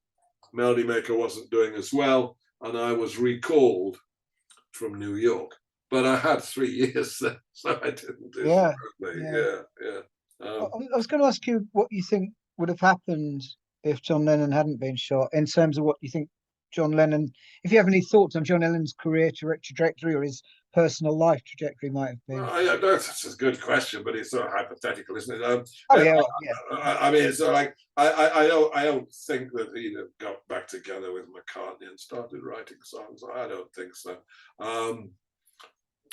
Melody Maker wasn't doing as well, and I was recalled from New York. But I had 3 years there, so I didn't do Yeah. yeah. I was going to ask you what you think would have happened if John Lennon hadn't been shot, in terms of what you think John Lennon, if you have any thoughts on John Lennon's career trajectory or his personal life trajectory might have been. Well, I know it's a good question, but it's sort of hypothetical, isn't it? Oh yeah, I mean, it's like I don't think that he'd have got back together with McCartney and started writing songs. I don't think so.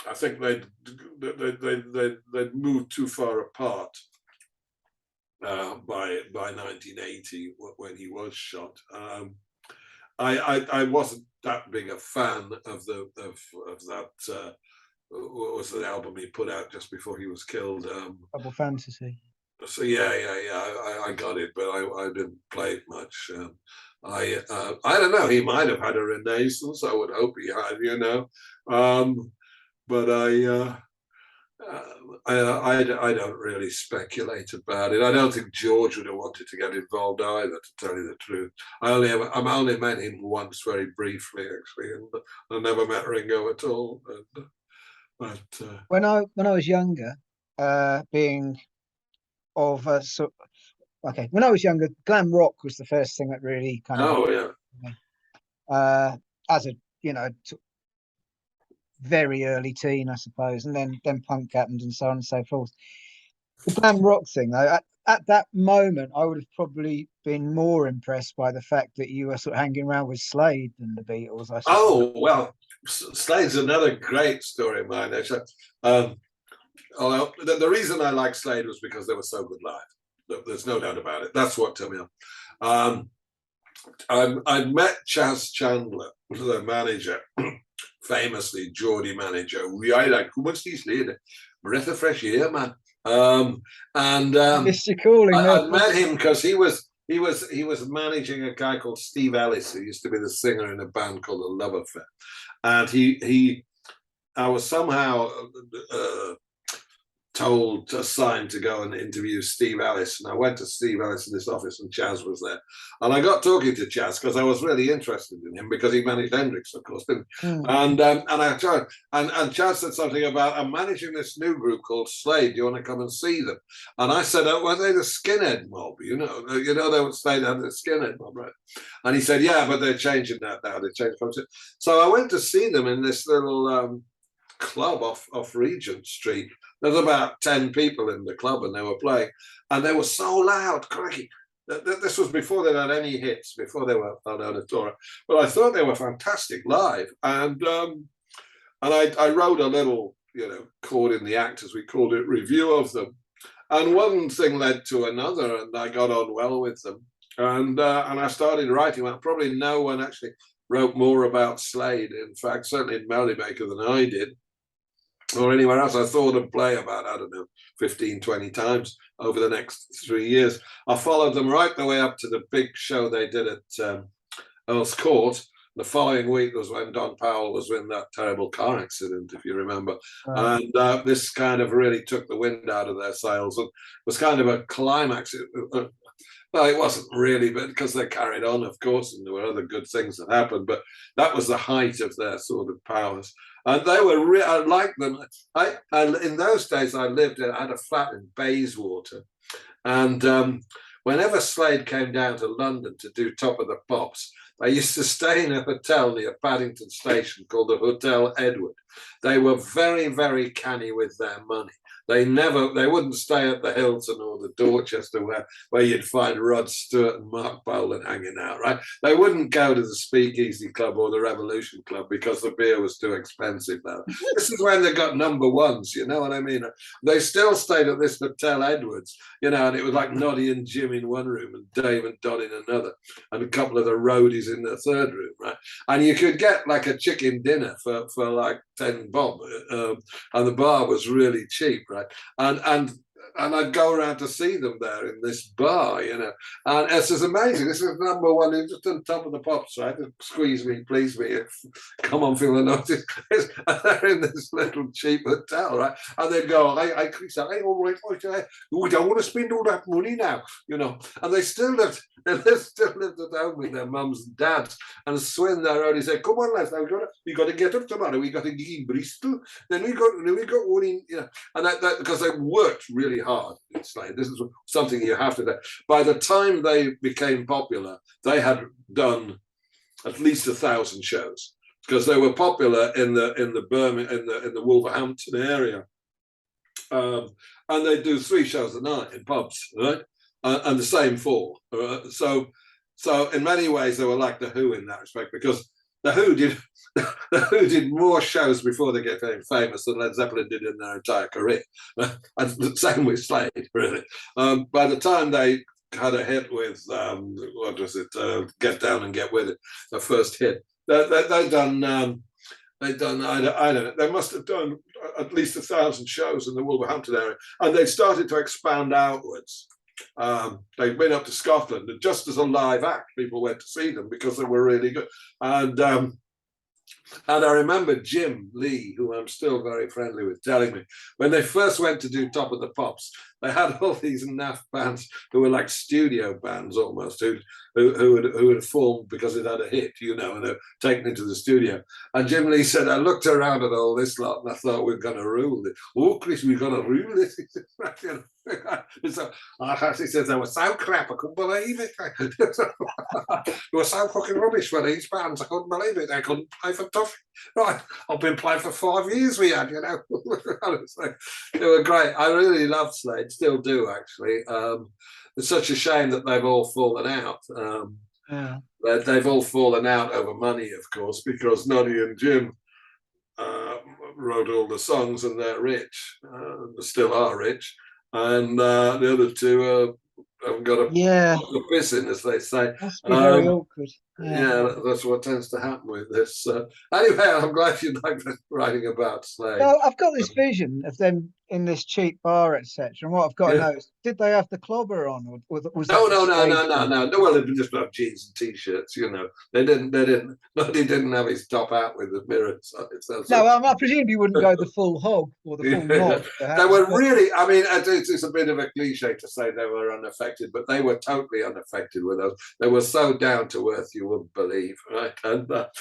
I think they'd moved too far apart by 1980 when he was shot. I wasn't that big a fan of that. What was the album he put out just before he was killed? Double Fantasy. So yeah. I got it, but I didn't play it much. I don't know. He might have had a renaissance. I would hope he had, you know. But I don't really speculate about it. I don't think George would have wanted to get involved either, to tell you the truth. I only met him once, very briefly, actually, and I never met Ringo at all. But when I was younger, being of a sort, okay, when I was younger, glam rock was the first thing that really kind of. As a very early teen, I suppose, and then punk happened and so on and so forth. The glam rock thing, though, at that moment, I would have probably been more impressed by the fact that you were sort of hanging around with Slade than the Beatles. I suppose. Oh well, Slade's another great story of mine. Actually, although the reason I like Slade was because they were so good live. There's no doubt about it. That's what turned me on. I met Chas Chandler, the manager. Famously Geordie manager. I like who much these Slade. Breath of fresh air, man. Mr. Calling. I met him because he was managing a guy called Steve Ellis, who used to be the singer in a band called The Love Affair, and I was somehow assigned to go and interview Steve Ellis, and I went to Steve Ellis in his office, and Chas was there, and I got talking to Chas because I was really interested in him because he managed Hendrix, of course, didn't he? And I tried, and Chas said something about, I'm managing this new group called Slade. Do you want to come and see them? And I said, oh, were they the skinhead mob? You know, they would Slade had the skinhead mob, right? And he said, yeah, but they're changing that now. They changed concept. So I went to see them in this little club off Regent Street. There's about 10 people in the club, and they were playing, and they were so loud, crikey. This was before they had any hits, before they were on Auditora. But I thought they were fantastic live, and I wrote a little, caught in the act, as we called it, review of them. And one thing led to another, and I got on well with them. And I started writing. Well, probably no one actually wrote more about Slade, in fact, certainly in Melody Maker, than I did, or anywhere else. I thought and play about, 15, 20 times over the next 3 years. I followed them right the way up to the big show they did at Earl's Court. The following week was when Don Powell was in that terrible car accident, if you remember. And this kind of really took the wind out of their sails, and was kind of a climax. Well, it wasn't really, but because they carried on, of course, and there were other good things that happened, but that was the height of their sort of powers. And they were, I liked them. I in those days, I had a flat in Bayswater. And whenever Slade came down to London to do Top of the Pops, they used to stay in a hotel near Paddington Station called the Hotel Edward. They were very, very canny with their money. They wouldn't stay at the Hilton or the Dorchester where you'd find Rod Stewart and Mark Bolan hanging out, right? They wouldn't go to the Speakeasy Club or the Revolution Club because the beer was too expensive now. This is when they got number ones, you know what I mean? They still stayed at this Hotel Edwards, you know, and it was like Noddy and Jim in one room and Dave and Don in another, and a couple of the roadies in the third room, right? And you could get like a chicken dinner for like 10 bob, and the bar was really cheap, right? And I'd go around to see them there in this bar, you know. And this is amazing. This is number one, just on top of the pops, right? Squeeze me, please me. Come on, feel the notice. And they're in this little cheap hotel, right? And they'd go, Chris, all right, we don't want to spend all that money now, you know. And they still lived at home with their mums and dads. And Swin there only said, come on, lads, now we got to get up tomorrow. We got to get in Bristol. Then we got one in, you know. And that because they worked really hard in Slade. This is something you have to do. By the time they became popular, they had done at least 1,000 shows because they were popular in the Birmingham, in the Wolverhampton area, and they do 3 shows a night in pubs, right? And the same 4. So in many ways they were like the Who in that respect, because the Who did more shows before they became famous than Led Zeppelin did in their entire career. And the same with Slade, really. By the time they had a hit with, what was it, Get Down and Get With It, the first hit, they'd done, I don't know, they must have done at least 1,000 shows in the Wolverhampton area. And they started to expand outwards. They'd been up to Scotland, and just as a live act, people went to see them because they were really good. And I remember Jim Lee, who I'm still very friendly with, telling me when they first went to do Top of the Pops, they had all these naff bands who were like studio bands almost, who had formed because it had a hit, you know, and they're taken into the studio. And Jim Lee said, I looked around at all this lot and I thought we're going to rule it. Oh, Chris, we're going to rule it. So, he says, they were so crap, I couldn't believe it. They were so fucking rubbish for these bands, I couldn't believe it. They couldn't play for Tuffy. Right, I've been playing for 5 years we had, you know. They were great. I really loved Slade, still do actually. It's such a shame that they've all fallen out. Yeah. They've all fallen out over money, of course, because Noddy and Jim wrote all the songs and they're rich, still are rich. And the other two haven't got a piss in, as they say. Must be very awkward. Yeah, that's what tends to happen with this. Anyway, I'm glad you like writing about Slade. Well, I've got this vision of them in this cheap bar, etc. And what I've got to know is, did they have the clobber on, or was no? Well, they just have jeans and t-shirts. You know, they didn't. Nobody didn't have his top out with the mirror. No, I presume you wouldn't go the full hog or the full knob. They were really. I mean, it's a bit of a cliche to say they were unaffected, but they were totally unaffected with us. They were so down to earth, you wouldn't believe, right? But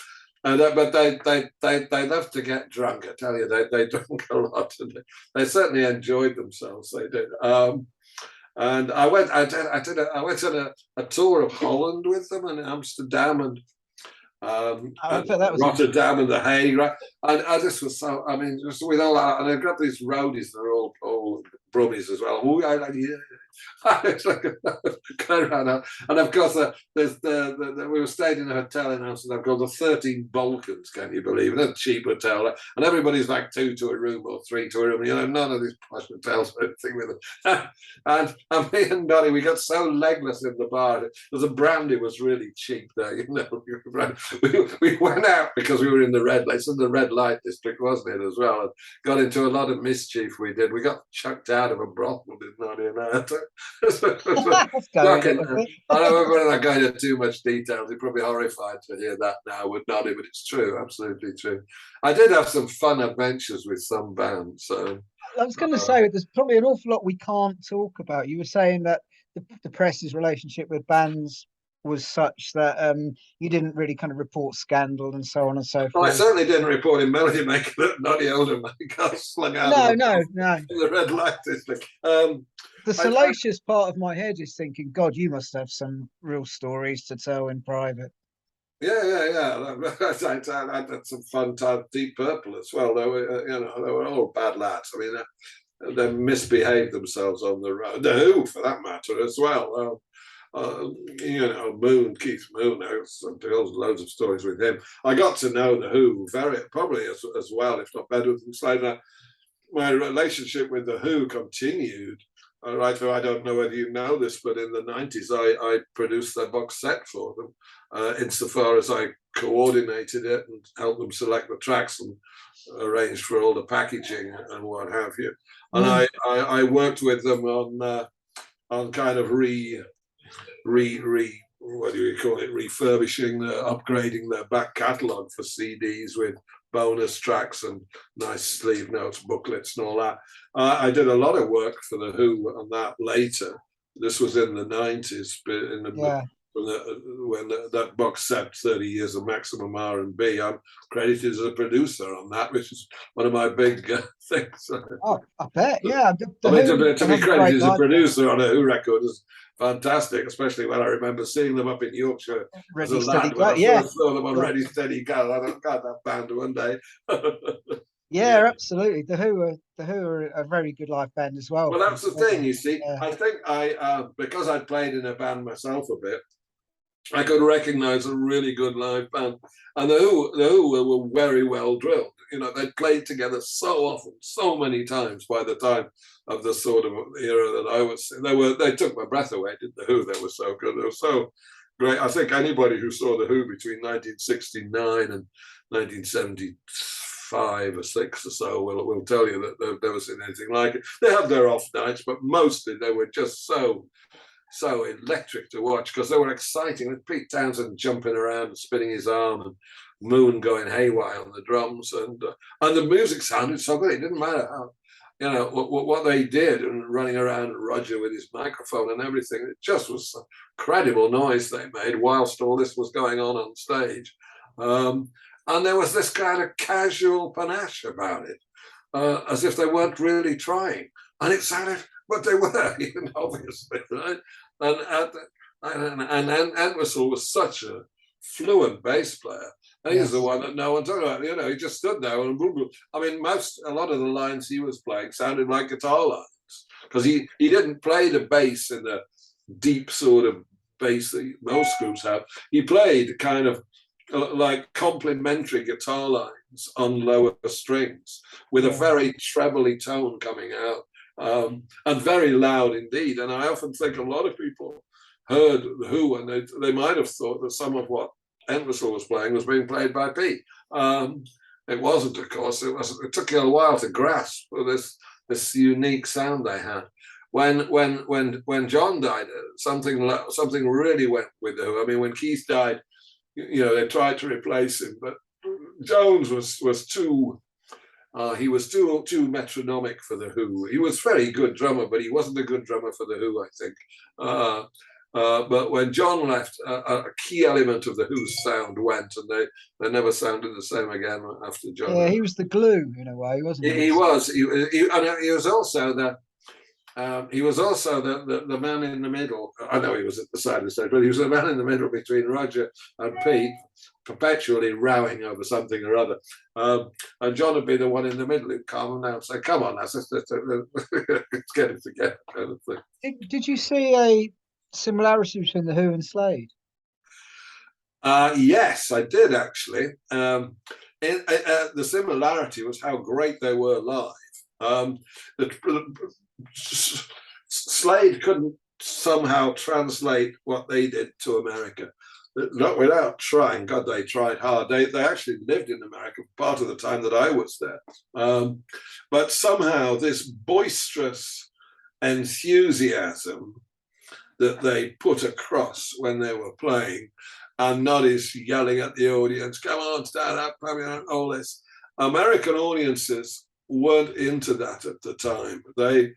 they love to get drunk. I tell you, they drank a lot, and they certainly enjoyed themselves. They did. And I went on a tour of Holland with them, and Amsterdam, and Rotterdam, and The Hague, right? And I just was so. I mean, just with all that, and I've got these roadies. They're all brummies as well. Oh, yeah. It's like go around, and of course there's we were staying in a hotel in Amsterdam called the 13 Balkans. Can you believe it? A cheap hotel, and everybody's like 2 to a room or 3 to a room. You know, none of these posh hotels or anything with them. And me and Donnie, we got so legless in the bar because the brandy was really cheap there. You know, we went out because we were in the red light. It's in the red light district, wasn't it, as well? And got into a lot of mischief. We did. We got chucked out of a brothel, did Noddy and I. I don't want to go into too much detail. You're probably horrified to hear that now with Noddy, but it's true, absolutely true. I did have some fun adventures with some bands. So I was going to say, there's probably an awful lot we can't talk about. You were saying that the press's relationship with bands was such that you didn't really kind of report scandal and so on and so forth. Well, I certainly didn't report in Melody Maker that Noddy Alderman got slung out in the red light district. The salacious part of my head is thinking, God, you must have some real stories to tell in private. Yeah. I had some fun time, Deep Purple as well. They were all bad lads. I mean, they misbehaved themselves on the road. The Who, for that matter, as well. Keith Moon, there's loads of stories with him. I got to know the Who probably as well, if not better than Slade. My relationship with the Who continued. Right, so I don't know whether you know this, but in the 90s, I produced their box set for them, insofar as I coordinated it and helped them select the tracks and arranged for all the packaging and what have you. And I worked with them on kind of what do you call it, refurbishing, upgrading their back catalogue for CDs with bonus tracks and nice sleeve notes, booklets and all that. I did a lot of work for the Who on that later. This was in the 90s, but when that box set, 30 Years of Maximum R&B, I'm credited as a producer on that, which is one of my big things. Oh, I bet, yeah. To be credited as a producer on a Who record is fantastic, especially when I remember seeing them up in Yorkshire as a lad. When I first saw them on Ready, Steady, Go, I thought, God, that band one day. Yeah, absolutely. The Who are a very good live band as well. Well, that's the thing, you see. Yeah. I think because I'd played in a band myself a bit, I could recognize a really good live band. And the Who were very well drilled. They'd played together so often, so many times by the time of the sort of era that I was in. They took my breath away, did the Who. They were so good. They were so great. I think anybody who saw the Who between 1969 and 1975 or 6 or so will tell you that they've never seen anything like it. They had their off nights, but mostly they were just so electric to watch because they were exciting, with Pete Townsend jumping around and spinning his arm and Moon going haywire on the drums, and the music sounded so good. It didn't matter how, what they did, and running around Roger with his microphone and everything. It just was a credible noise they made whilst all this was going on stage. And there was this kind of casual panache about it, as if they weren't really trying. And it sounded, but they were, obviously, right? And Entwistle was such a fluent bass player. And he's the one that no one talked about. He just stood there and blah, blah. I mean, a lot of the lines he was playing sounded like guitar lines, because he didn't play the bass in the deep sort of bass that most groups have. He played kind of like complementary guitar lines on lower strings with a very trebly tone coming out, and very loud indeed. And I often think a lot of people heard the Who and they might have thought that some of what Entwistle was playing was being played by Pete. It wasn't, of course. It took you a while to grasp this unique sound they had. When John died, something really went with the Who. I mean, when Keith died, they tried to replace him, but Jones was too. He was too metronomic for the Who. He was a very good drummer, but he wasn't a good drummer for the Who, I think. But when John left, a key element of the Who's sound went, and they never sounded the same again after John. Yeah, he was the glue in a way, wasn't he? He was. He was also the man in the middle. I know he was at the side of the stage, but he was the man in the middle between Roger and Pete, perpetually rowing over something or other. And John would be the one in the middle who'd calm him down and say, "Come on, let's get it together," kind of thing. Did you see a similarity between the Who and Slade? Yes, I did actually. The similarity was how great they were live. Slade couldn't somehow translate what they did to America, not without trying. God, they tried hard. They actually lived in America part of the time that I was there. But somehow this boisterous enthusiasm that they put across when they were playing, and Noddy's yelling at the audience, "Come on, stand up, all this." American audiences weren't into that at the time. They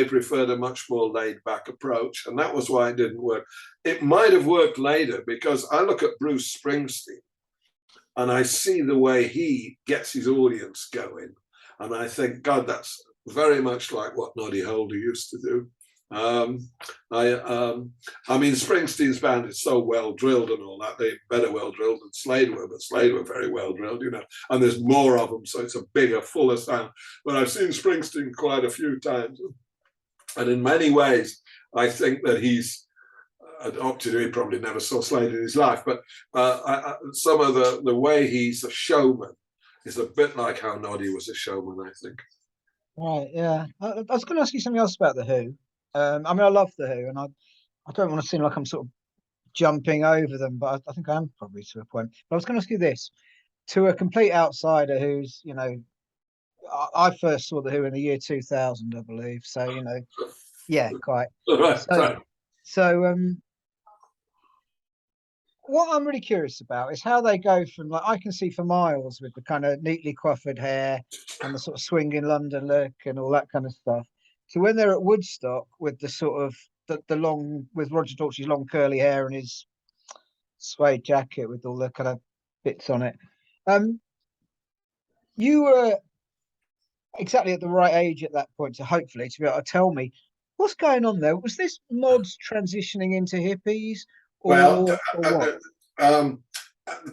preferred a much more laid-back approach, and that was why it didn't work. It might have worked later, because I look at Bruce Springsteen and I see the way he gets his audience going, and I think, God, that's very much like what Noddy Holder used to do. Um, I mean, Springsteen's band is so well drilled and all that. They're better well drilled than Slade were, but Slade were very well drilled, you know. And there's more of them, so it's a bigger, fuller sound. But I've seen Springsteen quite a few times, and in many ways, I think that he's adopted. He probably never saw Slade in his life, but some of the way he's a showman is a bit like how Noddy was a showman, I think. Right, yeah. I was going to ask you something else about the Who. I mean, I love the Who, and I don't want to seem like I'm sort of jumping over them, but I think I am probably to a point. But I was going to ask you this: to a complete outsider who's, you know, I first saw the Who in the year 2000, I believe. So, you know, yeah, quite. Right, So, right. so what I'm really curious about is how they go from, like, I can see for miles with the kind of neatly coiffed hair and the sort of swinging London look and all that kind of stuff, to when they're at Woodstock with the sort of the long, with Roger Daltrey's long curly hair and his suede jacket with all the kind of bits on it. You were exactly at the right age at that point to hopefully to be able to tell me what's going on there. Was this mods transitioning into hippies, Well, or what?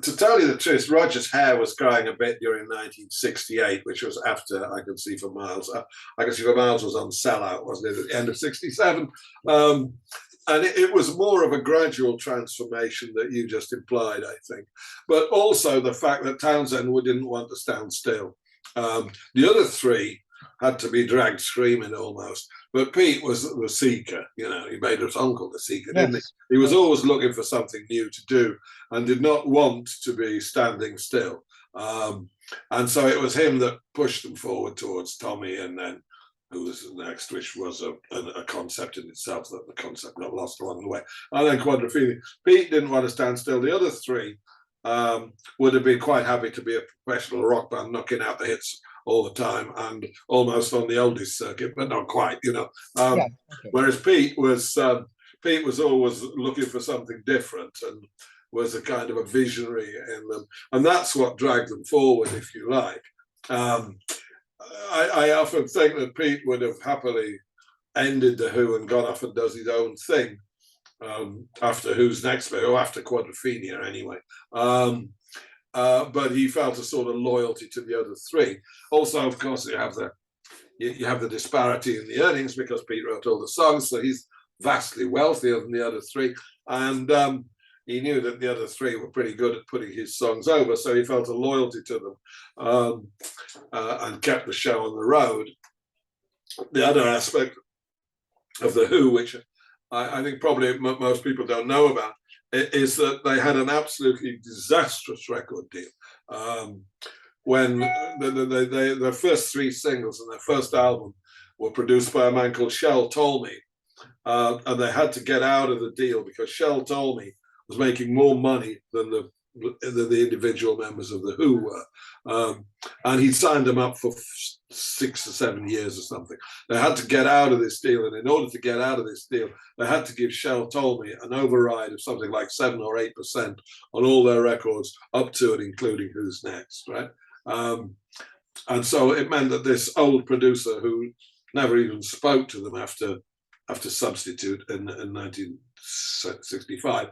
to tell you the truth, Roger's hair was growing a bit during 1968, which was after I Can See for Miles. I Can See for Miles was on Sellout, wasn't it, at the end of 67? And it was more of a gradual transformation that you just implied, I think. But also the fact that Townsend didn't want to stand still. The other three had to be dragged screaming almost. But Pete was the seeker, you know, he made us uncle the seeker, didn't he? He was always looking for something new to do and did not want to be standing still. And so it was him that pushed them forward towards Tommy, and then who was next, which was a concept in itself, that the concept got lost along the way. And then Quadrophenia. Pete didn't want to stand still. The other three would have been quite happy to be a professional rock band, knocking out the hits all the time and almost on the oldies circuit, but not quite, you know. Whereas Pete was always looking for something different and was a kind of a visionary in them, and that's what dragged them forward, if you like. I often think that Pete would have happily ended the Who and gone off and does his own thing after Who's Next, or after Quadrophenia anyway. But he felt a sort of loyalty to the other three. Also, of course, you have the disparity in the earnings because Pete wrote all the songs, so he's vastly wealthier than the other three. And he knew that the other three were pretty good at putting his songs over, so he felt a loyalty to them and kept the show on the road. The other aspect of the Who, which I think probably most people don't know about, is that they had an absolutely disastrous record deal. When their first three singles and their first album were produced by a man called Shel Talmy, and they had to get out of the deal because Shel Talmy was making more money than the individual members of the Who were, and he signed them up for 6 or 7 years or something. They had to get out of this deal, and in order to get out of this deal, they had to give Shel Talmy an override of something like 7 or 8% on all their records, up to and including Who's Next, right? And so it meant that this old producer who never even spoke to them after Substitute in 1965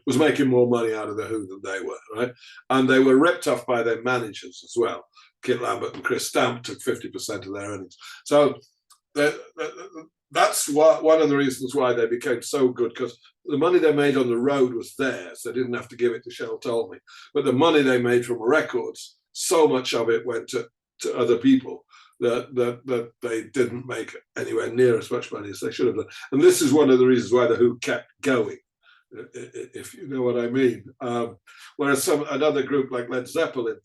was making more money out of the Who than they were, right? And they were ripped off by their managers as well. Kit Lambert and Chris Stamp took 50% of their earnings. So that's one of the reasons why they became so good, because the money they made on the road was theirs. They didn't have to give it to Shel Talmy. But the money they made from records, so much of it went to other people that they didn't make anywhere near as much money as they should have done. And this is one of the reasons why the Who kept going, if you know what I mean. Whereas another group like Led Zeppelin,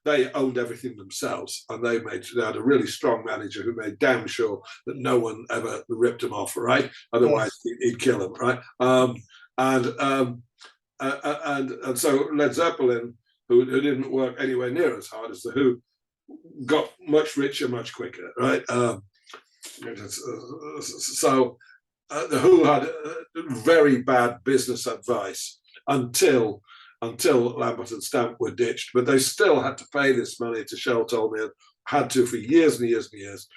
they owned everything themselves, and they had a really strong manager who made damn sure that no one ever ripped them off, right? Otherwise, he'd kill them, right? And so Led Zeppelin, who didn't work anywhere near as hard as the Who, got much richer much quicker, right? So the Who had very bad business advice until Lambert and Stamp were ditched, but they still had to pay this money to Shel Talmy, had to for years and years and years.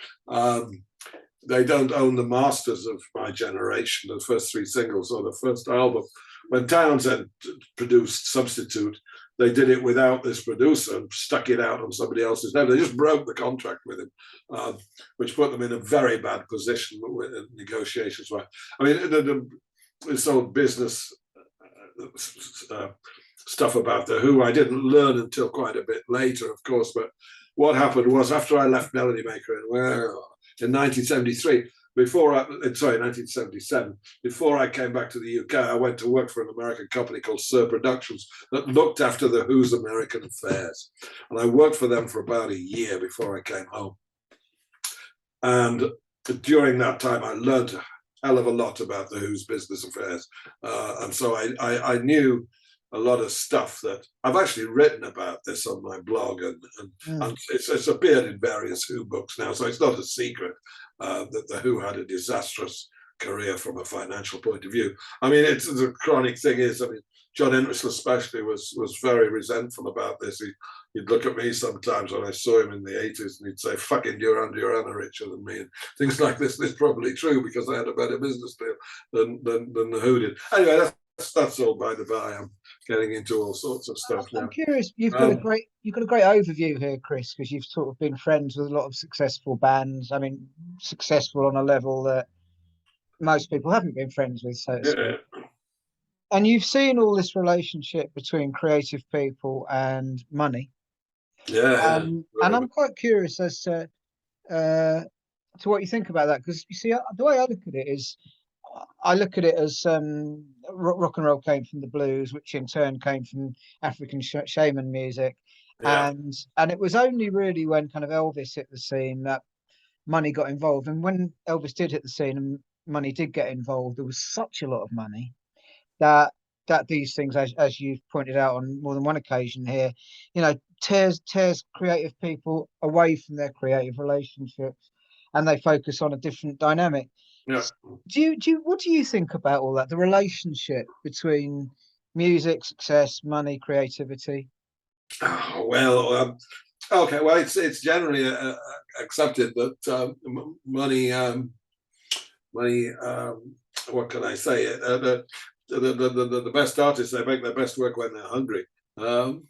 they don't own the masters of my generation, the first 3 singles or the first album. When Townsend produced Substitute, they did it without this producer and stuck it out on somebody else's name. They just broke the contract with him, which put them in a very bad position with negotiations. I mean, this old business stuff about the Who I didn't learn until quite a bit later, of course. But what happened was, after I left Melod Maker in 1973, 1977, before I came back to the UK, I went to work for an American company called Sir Productions that looked after the Who's American affairs. And I worked for them for about a year before I came home. And during that time, I learned a hell of a lot about the Who's business affairs. And so I knew a lot of stuff that I've actually written about this on my blog, and it's appeared in various Who books now, so it's not a secret that the Who had a disastrous career from a financial point of view. I mean, it's the chronic thing is, I mean, John Entwistle especially was very resentful about this. He'd look at me sometimes when I saw him in the 80s and he'd say, fucking you're under your own richer than me, and things like this. This is probably true because I had a better business deal than the Who did. Anyway, that's all by the by. I'm getting into all sorts of stuff now. I'm curious. You've got a great overview here, Chris, because you've sort of been friends with a lot of successful bands. I mean, successful on a level that most people haven't been friends with, so to speak. And you've seen all this relationship between creative people and money. And I'm quite curious as to what you think about that, because you see, the way I look at it is, I look at it as rock and roll came from the blues, which in turn came from African shaman music, and it was only really when kind of Elvis hit the scene that money got involved. And when Elvis did hit the scene and money did get involved, there was such a lot of money that these things, as you've pointed out on more than one occasion here, you know, tears creative people away from their creative relationships, and they focus on a different dynamic. Yeah. What do you think about all that? The relationship between music, success, money, creativity? Oh, well, okay. Well, it's generally accepted that money. What can I say? The best artists, they make their best work when they're hungry, and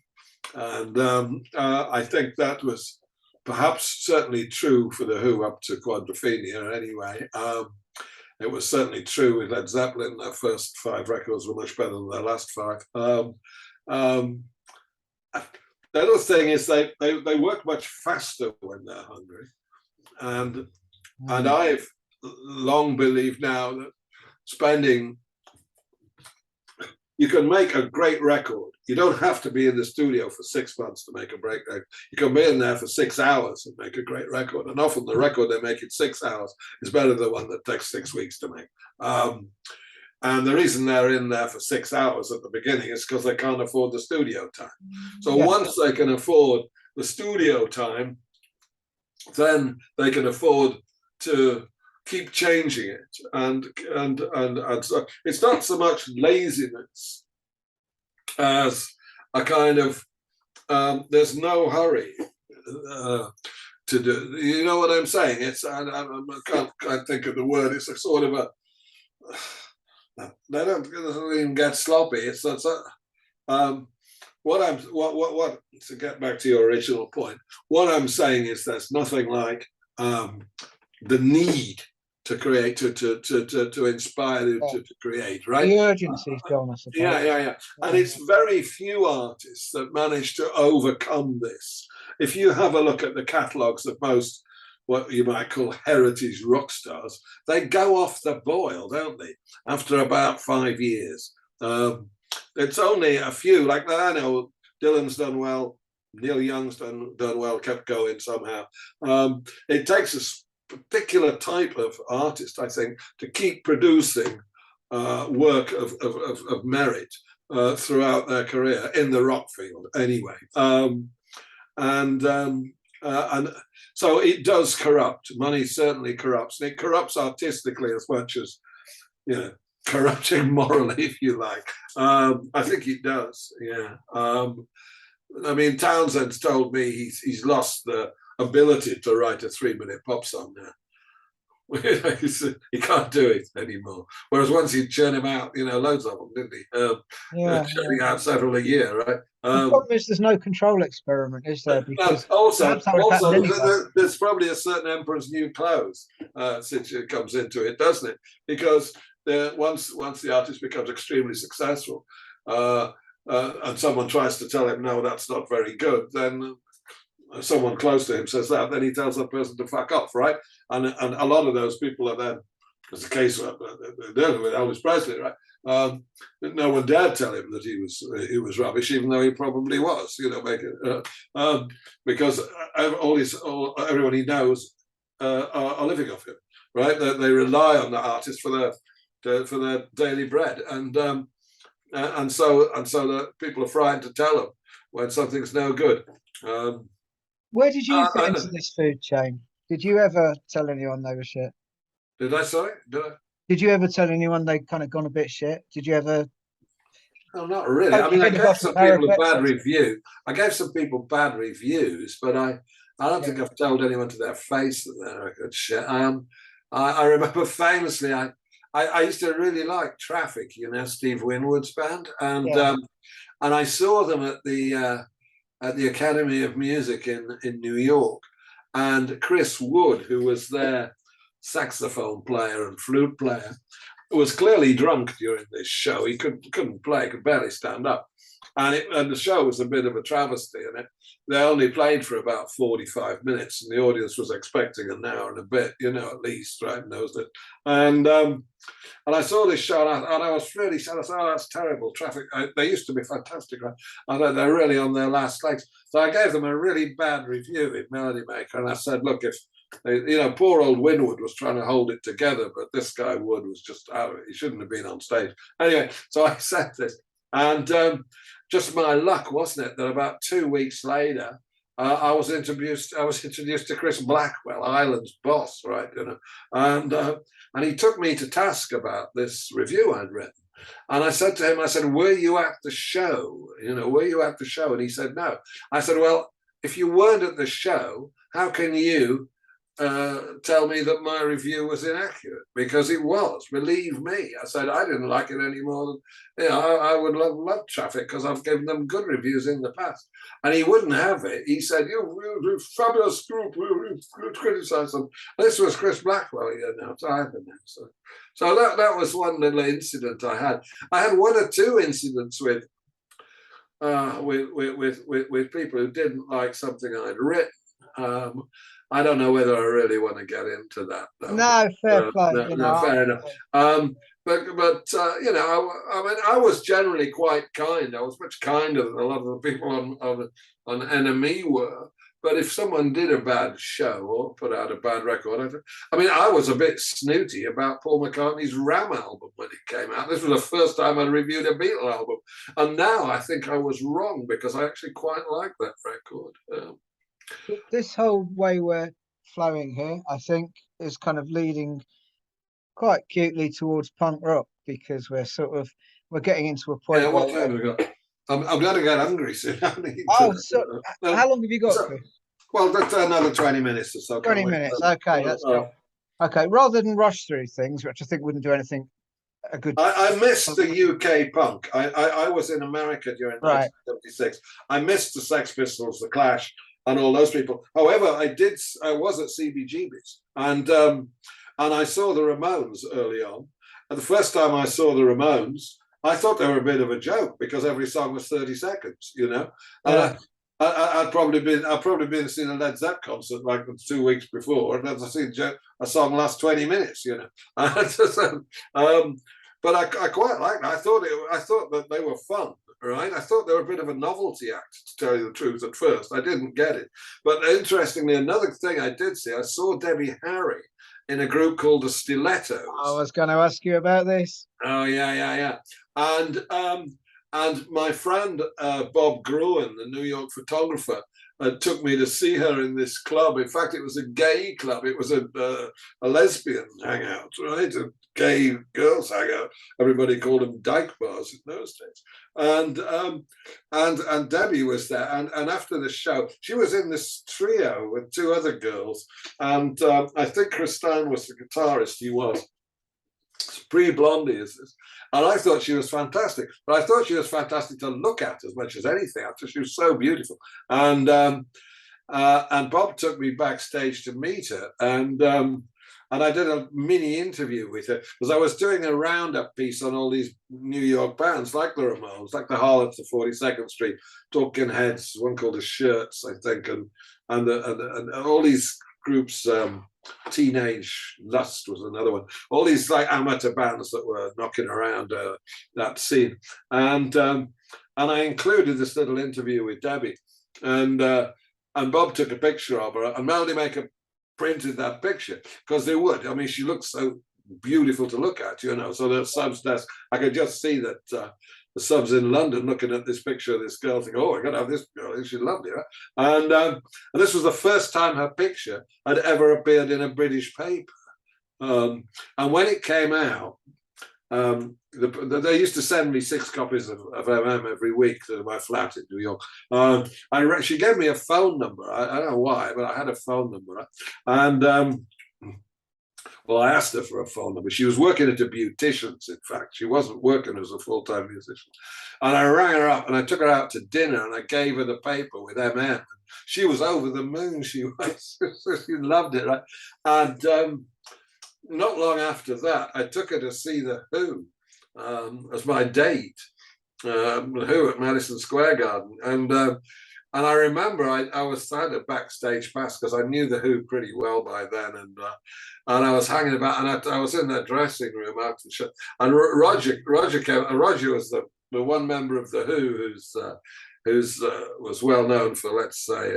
I think that was perhaps certainly true for the Who up to Quadrophenia. Anyway. It was certainly true with Led Zeppelin. Their first 5 records were much better than their last 5. The other thing is they work much faster when they're hungry, and I've long believed now that you can make a great record. You don't have to be in the studio for 6 months to make a great record. You can be in there for 6 hours and make a great record. And often the record they make in 6 hours is better than the one that takes 6 weeks to make. And the reason they're in there for 6 hours at the beginning is because they can't afford the studio time. So once they can afford the studio time, then they can afford to keep changing it, and so it's not so much laziness as a kind of there's no hurry to do. You know what I'm saying? It's I can't think of the word. It's a sort of a they don't even get sloppy. It's what to get back to your original point. What I'm saying is there's nothing like the need to create, to inspire you to create, right? The urgency, John, I suppose. Yeah. And it's very few artists that manage to overcome this. If you have a look at the catalogues of most, what you might call heritage rock stars, they go off the boil, don't they? After about 5 years. It's only a few, like I know Dylan's done well, Neil Young's done well, kept going somehow. It takes a particular type of artist, I think, to keep producing work of merit throughout their career in the rock field, anyway. And so it does corrupt. Money certainly corrupts, and it corrupts artistically as much as, you know, corrupting morally, if you like. I think it does. Yeah. I mean, Townsend's told me he's lost the ability to write a 3-minute pop song now. He can't do it anymore. Whereas once he'd churn him out, loads of them, didn't he? Churning out several a year, right? The problem is there's no control experiment, is there? Because also, anyway. there's probably a certain emperor's new clothes situation comes into it, doesn't it? Because once the artist becomes extremely successful, and someone tries to tell him, no, that's not very good, then someone close to him says that, then he tells that person to fuck off, right? And a lot of those people are then, as the case with Elvis Presley, right? No one dared tell him that he was rubbish, even though he probably was, because everyone he knows are living off him, right? They rely on the artist for their daily bread, and so the people are frightened to tell them when something's no good. Where did you fit into this food chain? Did you ever tell anyone they were shit? Did I? Sorry? Did I? Did you ever tell anyone they'd kind of gone a bit shit? Did you ever? No, not really. I mean, I gave some people a bad review. I gave some people bad reviews, but I don't think I've told anyone to their face that they're a good shit. I remember famously, I used to really like Traffic, Steve Winwood's band, and I saw them at the Academy of Music in New York, and Chris Wood, who was their saxophone player and flute player, was clearly drunk during this show. He couldn't play, could barely stand up, and the show was a bit of a travesty. And they only played for about 45 minutes, and the audience was expecting an hour and a bit, at least, right? Knows it. And I saw this show, and I was really sad. I said, "Oh, that's terrible." Traffic. They used to be fantastic, right? I thought they're really on their last legs. So I gave them a really bad review in Melod Maker, and I said, "Look, if poor old Winwood was trying to hold it together, but this guy Wood was just out of it. He shouldn't have been on stage." Anyway, so I said this, and just my luck, wasn't it, that about 2 weeks later, I was introduced to Chris Blackwell, Ireland's boss, right? And he took me to task about this review I'd written. And I said to him, "Were you at the show? Were you at the show?" And he said, "No." I said, "Well, if you weren't at the show, how can you tell me that my review was inaccurate? Because it was, believe me." I said, "I didn't like it any more than, I would love Traffic because I've given them good reviews in the past." And he wouldn't have it. He said, "You fabulous group, we criticize them." This was Chris Blackwell, so I had them now. So that was one little incident I had. I had one or two incidents with people who didn't like something I'd written. I don't know whether I really want to get into that, though. No, fair play. Fair enough. But I mean, I was generally quite kind. I was much kinder than a lot of the people on NME were. But if someone did a bad show or put out a bad record, I was a bit snooty about Paul McCartney's Ram album when it came out. This was the first time I reviewed a Beatle album, and now I think I was wrong because I actually quite like that record. This whole way we're flowing here, I think, is kind of leading quite cutely towards punk rock, because we're getting into a point. Yeah, what time have we got? I'm going to get hungry soon. How long have you got, Chris? Well, that's another 20 minutes or so. 20 minutes. Okay, that's good. Okay, rather than rush through things, which I think wouldn't do anything good. I missed the UK punk. I was in America during 1976. I missed the Sex Pistols, the Clash, and all those people. However, I was at CBGB's, and I saw the Ramones early on. And the first time I saw the Ramones, I thought they were a bit of a joke because every song was 30 seconds, And I'd probably been seeing a Led Zeppelin concert like 2 weeks before, and I'd seen a song last 20 minutes, But I quite liked it. I thought that they were fun, right? I thought they were a bit of a novelty act, to tell you the truth. At first, I didn't get it. But interestingly, another thing I did see, I saw Debbie Harry in a group called the Stilettos. I was going to ask you about this. Oh, yeah. And And my friend Bob Gruen, the New York photographer, took me to see her in this club. In fact, it was a gay club. It was a lesbian hangout, right? A gay girls hangout. Everybody called them dyke bars in those days. And Debbie was there. And after the show, she was in this trio with two other girls. And I think Chris Stein was the guitarist. He was. Pre-Blondie is this. And I thought she was fantastic, but I thought she was fantastic to look at as much as anything. I thought she was so beautiful. And Bob took me backstage to meet her, and I did a mini interview with her because I was doing a roundup piece on all these New York bands like the Ramones, like the Harlots of 42nd Street, Talking Heads, one called the Shirts, I think, and all these groups. Teenage Lust was another one. All these like amateur bands that were knocking around that scene, and I included this little interview with Debbie, and Bob took a picture of her, and Melod Maker printed that picture because they would. I mean, she looks so beautiful to look at, you know. So the subs desk, I could just see that. The subs in London looking at this picture of this girl thinking, oh, I gotta have this girl, she's lovely, right? And this was the first time her picture had ever appeared in a British paper. And when it came out, they used to send me 6 copies of MM every week to my flat in New York. She gave me a phone number. I don't know why, but I had a phone number. Right? And well, I asked her for a phone number. She was working at a beautician's, in fact. She wasn't working as a full-time musician. And I rang her up and I took her out to dinner and I gave her the paper with MM. She was over the moon. She was. She loved it, right? And not long after that, I took her to see The Who as my date. The Who at Madison Square Garden. And I remember I had a backstage pass because I knew The Who pretty well by then, and I was hanging about, and I was in their dressing room after the show, and Roger came, and Roger was the one member of The Who who's was well known for, let's say,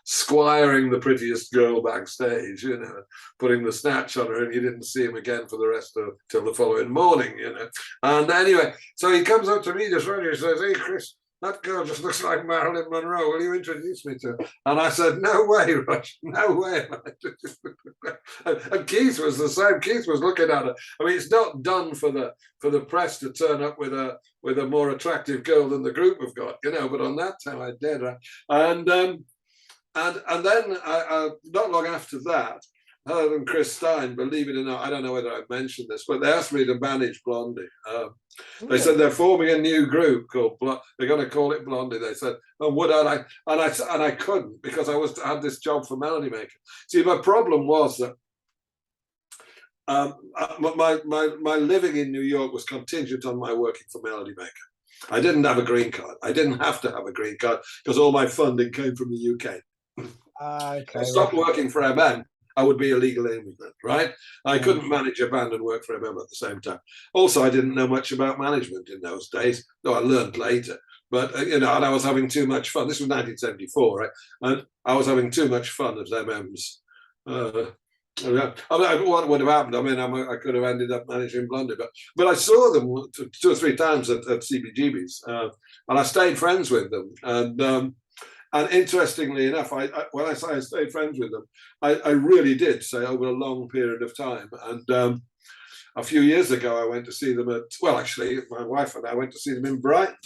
squiring the prettiest girl backstage, you know, putting the snatch on her, and you didn't see him again for the rest of till the following morning, you know. And anyway, so he comes up to me, just Roger, says, "Hey, Chris, that girl just looks like Marilyn Monroe. Will you introduce me to her?" And I said, "No way, Rush, no way." And Keith was the same. Keith was looking at her. I mean, it's not done for the press to turn up with a more attractive girl than the group have got, you know. But on that time, I did, right? And then I not long after that, her and Chris Stein, believe it or not, I don't know whether I've mentioned this, but they asked me to manage Blondie. They said they're forming a new group called they're going to call it Blondie. They said, "Oh, would I?" And I couldn't because I had this job for Melod Maker. See, my problem was that my living in New York was contingent on my working for Melod Maker. I didn't have a green card. I didn't have to have a green card because all my funding came from the UK. Okay. I stopped working for MM. I would be a legal immigrant, right? I couldn't manage a band and work for MM at the same time. Also, I didn't know much about management in those days, though I learned later. But, you know, and I was having too much fun. This was 1974, right? And I was having too much fun at MM's. What would have happened? I mean, I could have ended up managing Blondie, but I saw them 2 or 3 times at CBGB's, and I stayed friends with them. And interestingly enough, when I say I stayed friends with them, I really did say over a long period of time. And a few years ago, I went to see them actually, my wife and I went to see them in Brighton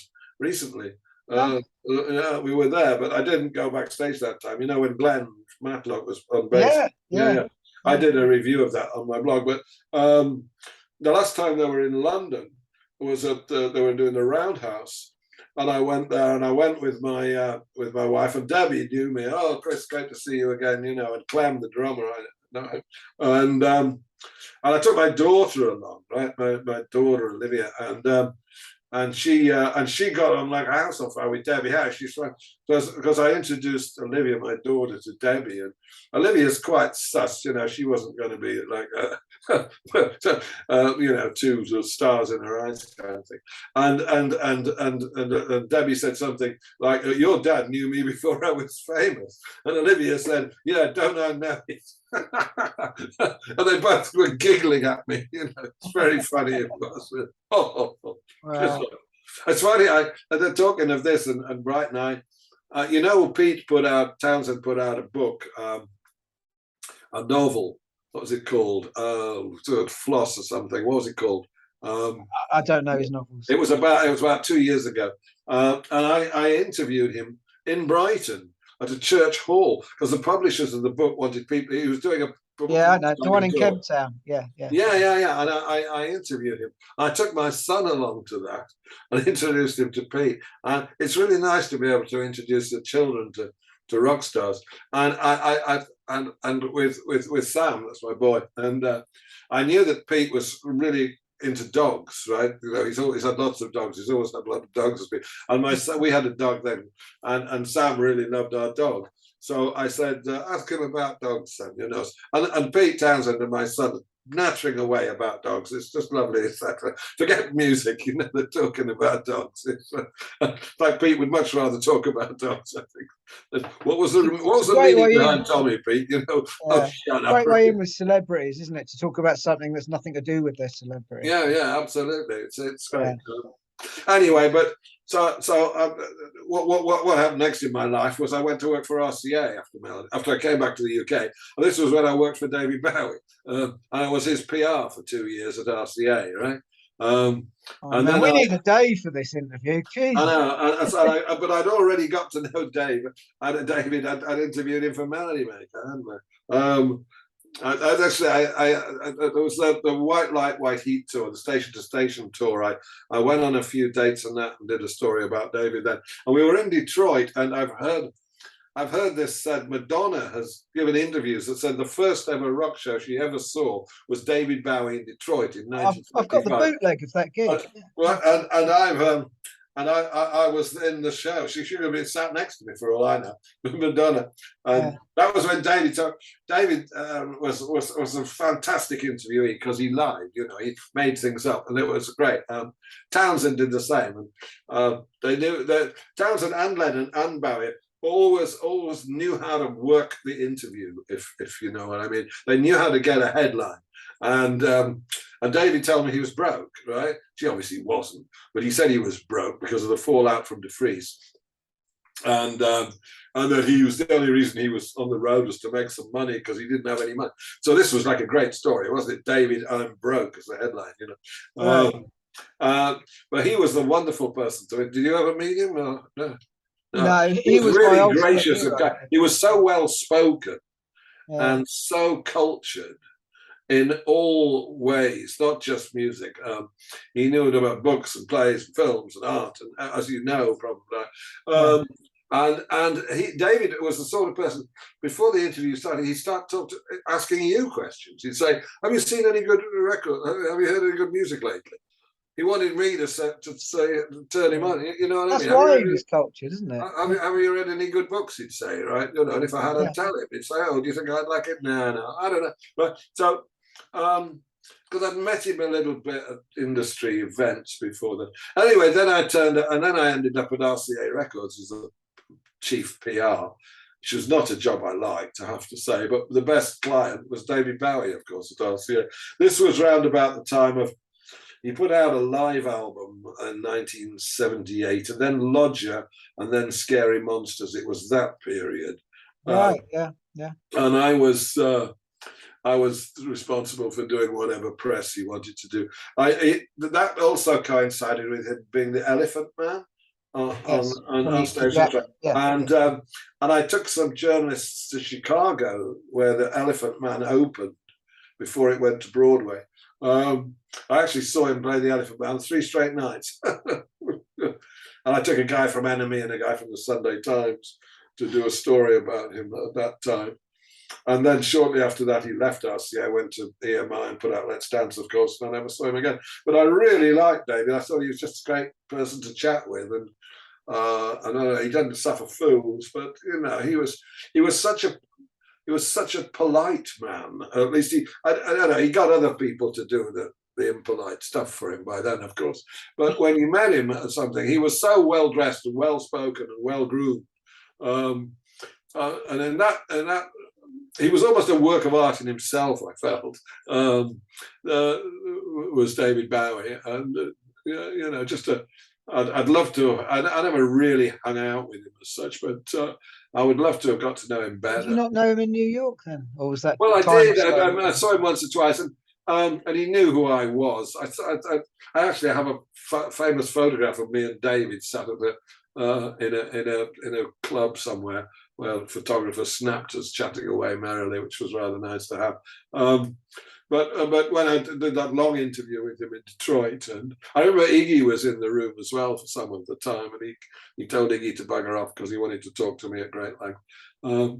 recently. We were there, but I didn't go backstage that time. You know, when Glenn Matlock was on bass. Yeah. I did a review of that on my blog. But the last time they were in London was they were doing the Roundhouse. And I went there, and I went with my wife, and Debbie knew me. "Oh, Chris, great to see you again," you know. And Clem, the drummer, and I took my daughter along, right? My daughter Olivia, and she got on like a house on fire with Debbie House. Because I introduced Olivia, my daughter, to Debbie, and Olivia's quite sus, you know. She wasn't going to be like you know, 2 stars in her eyes kind of thing. And Debbie said something like, "Your dad knew me before I was famous." And Olivia said, "Yeah, don't I know it?" And they both were giggling at me, you know. It's very funny, it was. Wow. It's funny. They're talking of this, and Bright and I, Townsend put out a book, a novel. What was it called? Sort of Floss or something. What was it called? I don't know his novels. It was about 2 years ago, and I interviewed him in Brighton at a church hall because the publishers of the book wanted people. He was doing a I know the one in Kemp Town. Yeah. And I interviewed him. I took my son along to that and introduced him to Pete. And it's really nice to be able to introduce the children to rock stars. And with Sam, that's my boy. And I knew that Pete was really into dogs, right? He's always had lots of dogs. He's always had a lot of dogs. And my son, we had a dog then, and Sam really loved our dog. So I said, ask him about dogs, Sam, And Pete Townsend and my son nattering away about dogs. It's just lovely, etc. Forget music, they're talking about dogs. In fact, Pete would much rather talk about dogs, I think. What was the meaning behind Tommy, Pete? Shut up. Great way in with celebrities, isn't it? To talk about something that's nothing to do with their celebrity. Yeah, absolutely. It's great. Yeah. Anyway, but what happened next in my life was I went to work for RCA after I came back to the UK. And this was when I worked for David Bowie, and I was his PR for 2 years at RCA, right? And then we need a day for this interview. Jeez. I know, but I'd already got to know David. I'd interviewed him for Melody Maker, hadn't I? There was the White Light, White Heat tour, the Station to Station tour. I went on a few dates on that and did a story about David then. And we were in Detroit, and I've heard this said. Madonna has given interviews that said the first ever rock show she ever saw was David Bowie in Detroit in 1975. I've got the bootleg of that gig. I was in the show. She should have been sat next to me for all I know, Madonna. And that was when David was a fantastic interviewee because he lied. He made things up, and it was great. Townsend did the same, and they knew that Townsend and Lennon and Bowie always knew how to work the interview, if you know what I mean. They knew how to get a headline. And David told me he was broke, right? She obviously wasn't, but he said he was broke because of the fallout from DeFreeze. And that he was, the only reason he was on the road was to make some money because he didn't have any money. So this was like a great story, wasn't it? David, I'm broke as the headline, But he was a wonderful person to it. Did you ever meet him? No. No, he was really gracious. He was so well spoken and so cultured in all ways, not just music. He knew about books and plays and films and art, and as you know, probably. David was the sort of person. Before the interview started, he'd start asking you questions. He'd say, "Have you seen any good record? Have you heard any good music lately?" He wanted me to say, turn him on. You know what I mean? That's why he was cultured, isn't it? Have you read any good books? He'd say, right? And if I had, I'd tell him. He'd say, "Oh, do you think I'd like it?" No, I don't know. But so, because I'd met him a little bit at industry events before that. Anyway, then I ended up at RCA Records as a chief PR, which was not a job I liked, I have to say. But the best client was David Bowie, of course, at RCA. This was round about the time of. He put out a live album in 1978, and then Lodger, and then Scary Monsters. It was that period, right? Yeah. And I was responsible for doing whatever press he wanted to do. That also coincided with him being the Elephant Man on stage. And I took some journalists to Chicago, where the Elephant Man opened before it went to Broadway. I actually saw him play the Elephant Man 3 straight nights. And I took a guy from Enemy and a guy from the Sunday Times to do a story about him at that time. And then shortly after that, he left RCA, went to EMI and put out Let's Dance, of course, and I never saw him again. But I really liked David. I thought he was just a great person to chat with. And I know he didn't suffer fools, but, he was such a polite man. At least I don't know, he got other people to do the impolite stuff for him by then, of course. But when you met him at something, he was so well dressed and well spoken and well groomed. And in that, he was almost a work of art in himself, I felt, was David Bowie. And, just a I'd love to. I never really hung out with him as such, but I would love to have got to know him Did you better. not know him in New York then, or was that Well, I time of did. study? I saw him once or twice, and he knew who I was. I actually have a famous photograph of me and David sat at in a club somewhere where photographers snapped us chatting away merrily, which was rather nice to have. Um, but when I did that long interview with him in Detroit, and I remember Iggy was in the room as well for some of the time, and he told Iggy to bugger off because he wanted to talk to me at great length.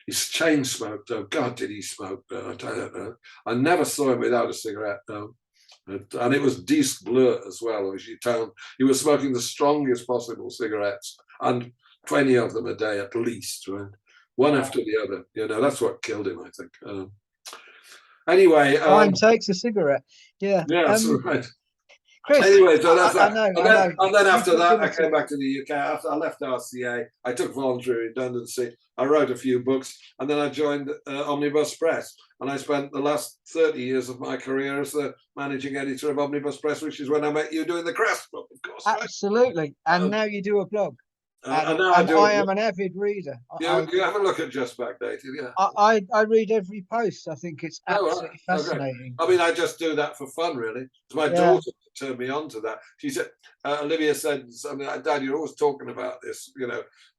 He's chain smoked. Oh God, did he smoke? I never saw him without a cigarette. And it was Disc Bleu as well, as you told. He was smoking the strongest possible cigarettes, and 20 of them a day at least, right? One after the other. That's what killed him, I think. Anyway, Time takes a cigarette. Yeah. yeah, that's right. Chris, Anyway, so that's I that. know, And I then, know. and then after You've that, been I a came back to the UK. After I left RCA, I took voluntary redundancy. I wrote a few books, and then I joined Omnibus Press. And I spent the last 30 years of my career as the managing editor of Omnibus Press, which is when I met you doing the Crest book, of course, right? Absolutely. And now you do a blog. And And now I do I a am book. an avid reader. You have a look at Just Backdated, yeah. I read every post. I think it's Oh, right. absolutely Okay. fascinating. I mean, I just do that for fun, really. It's my Yeah. daughter turned me on to that. She said, Olivia said, Dad, you're always talking about this,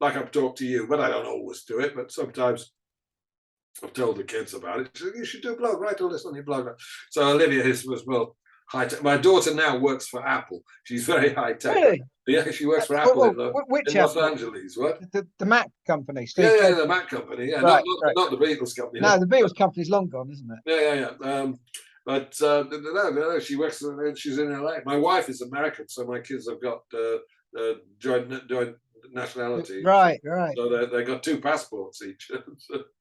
like I've talked to you, but I don't always do it. But sometimes I've told the kids about it. She said, you should do a blog, write all this on your blog. So Olivia was, well, high tech. My daughter now works for Apple. She's very high tech. Really? Yeah, she works for Apple Which in Los Apple? Angeles. What? The Mac company, Yeah, Steve Jobs. the Mac company. Yeah, Right, not the Beatles company. No, the Beatles company's long gone, isn't it? Yeah. But no, she works. She's in LA. My wife is American, so my kids have got joint nationality. Right. So they got two passports each.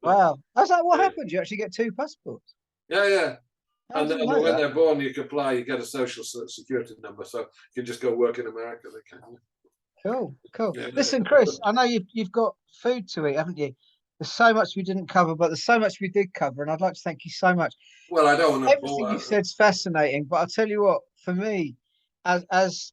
Wow. I was like, what happened? You actually get two passports? Yeah. I And didn't know when that. they're born, you can apply. You get a social security number, so you can just go work in America. They can. Cool. Yeah. Listen, Chris, I know you've got food to eat, haven't you? There's so much we didn't cover, but there's so much we did cover, and I'd like to thank you so much. Well, I don't want to Everything you've said is fascinating, but I'll tell you what, for me, as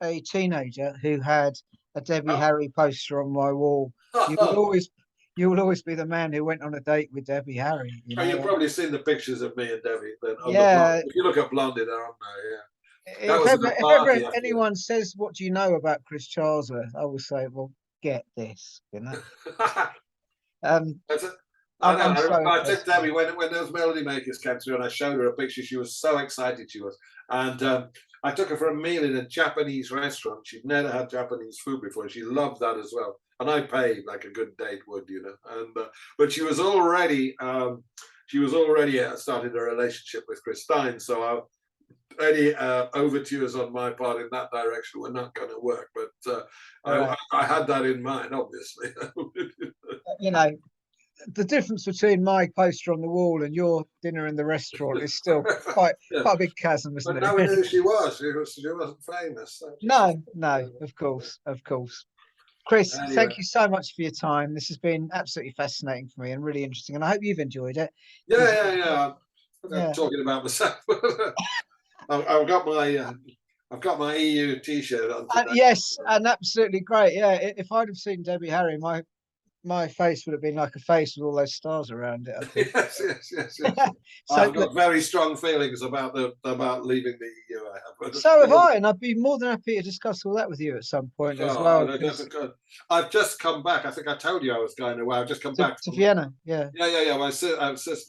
a teenager who had a Debbie Harry poster on my wall, you will always be the man who went on a date with Debbie Harry. You've probably seen the pictures of me and Debbie. Yeah. If you look at Blondie, they're on there. Yeah. If ever anyone says, "What do you know about Chris Charlesworth?" I will say, "Well, get this." I took impressed. Debbie when those Melody Makers came through, and I showed her a picture. She was so excited. She was, and I took her for a meal in a Japanese restaurant. She'd never had Japanese food before. She loved that as well, and I paid like a good date would, And but she was already started a relationship with Chris Stein, so any overtures on my part in that direction were not going to work. But I had that in mind, obviously. The difference between my poster on the wall and your dinner in the restaurant is still quite a big chasm, isn't but it? no one knew who she was. She wasn't famous. So No, of course. Chris, anyway. Thank you so much for your time. This has been absolutely fascinating for me and really interesting, and I hope you've enjoyed it. Yeah. I'm talking about myself. I've got my EU T-shirt on today. Yes, and absolutely great. Yeah, if I'd have seen Debbie Harry, my face would have been like a face with all those stars around it, I think. Yes. So, I've got very strong feelings about leaving the EU. I have. So have I, and I'd be more than happy to discuss all that with you at some point as well. I've just come back. I think I told you I was going away. I've just come back to Vienna. Yeah. My sister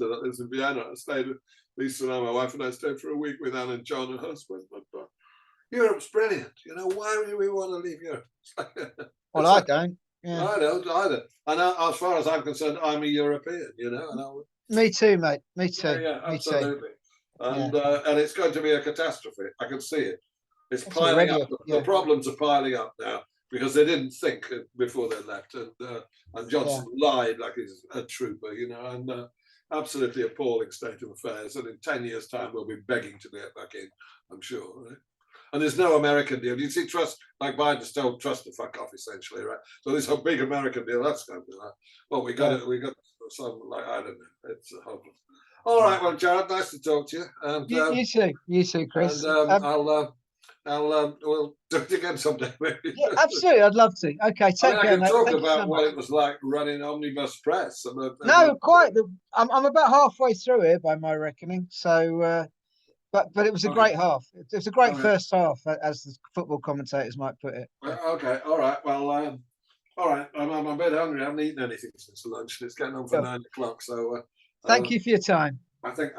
that lives in Vienna. I stayed with Lisa and my wife, and I stayed for a week with Anne and John, her husband. But Europe's brilliant. Why would we want to leave Europe? Well, I don't. Yeah. I don't either. And as far as I'm concerned, I'm a European, Me too, mate. Me too. Yeah, absolutely. And it's going to be a catastrophe. I can see it. It's piling up. The problems are piling up now because they didn't think before they left. And Johnson lied like he's a trooper, and absolutely appalling state of affairs. And in 10 years' time, we'll be begging to get back in, I'm sure. Right? And there's no American deal. You see, like Biden's told trust to fuck off, essentially, right? So this whole big American deal, that's going to be like, well, we got some, like, I don't know. It's hopeless. All right, well, Jared, nice to talk to you. And you too, Chris. And we'll do it again someday. Maybe. Yeah, absolutely. I'd love to. Okay, I take mean, I care, can mate. talk Thank you so about what much. it was like running omnibus press. No, quite. I'm about halfway through here by my reckoning. So, but it was a Okay. great half. It was a great Okay. first half, as the football commentators might put it. Okay. All right. Well, all right. I'm a bit hungry. I haven't eaten anything since lunch. It's getting on for Cool. 9 o'clock. So Thank you for your time. I think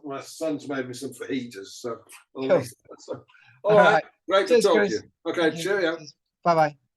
my son's made me some fajitas. So, Cool. so All all right. right. Great to Cheers, talk to you. Chris. Okay. Thank you. Cheerio. Bye bye.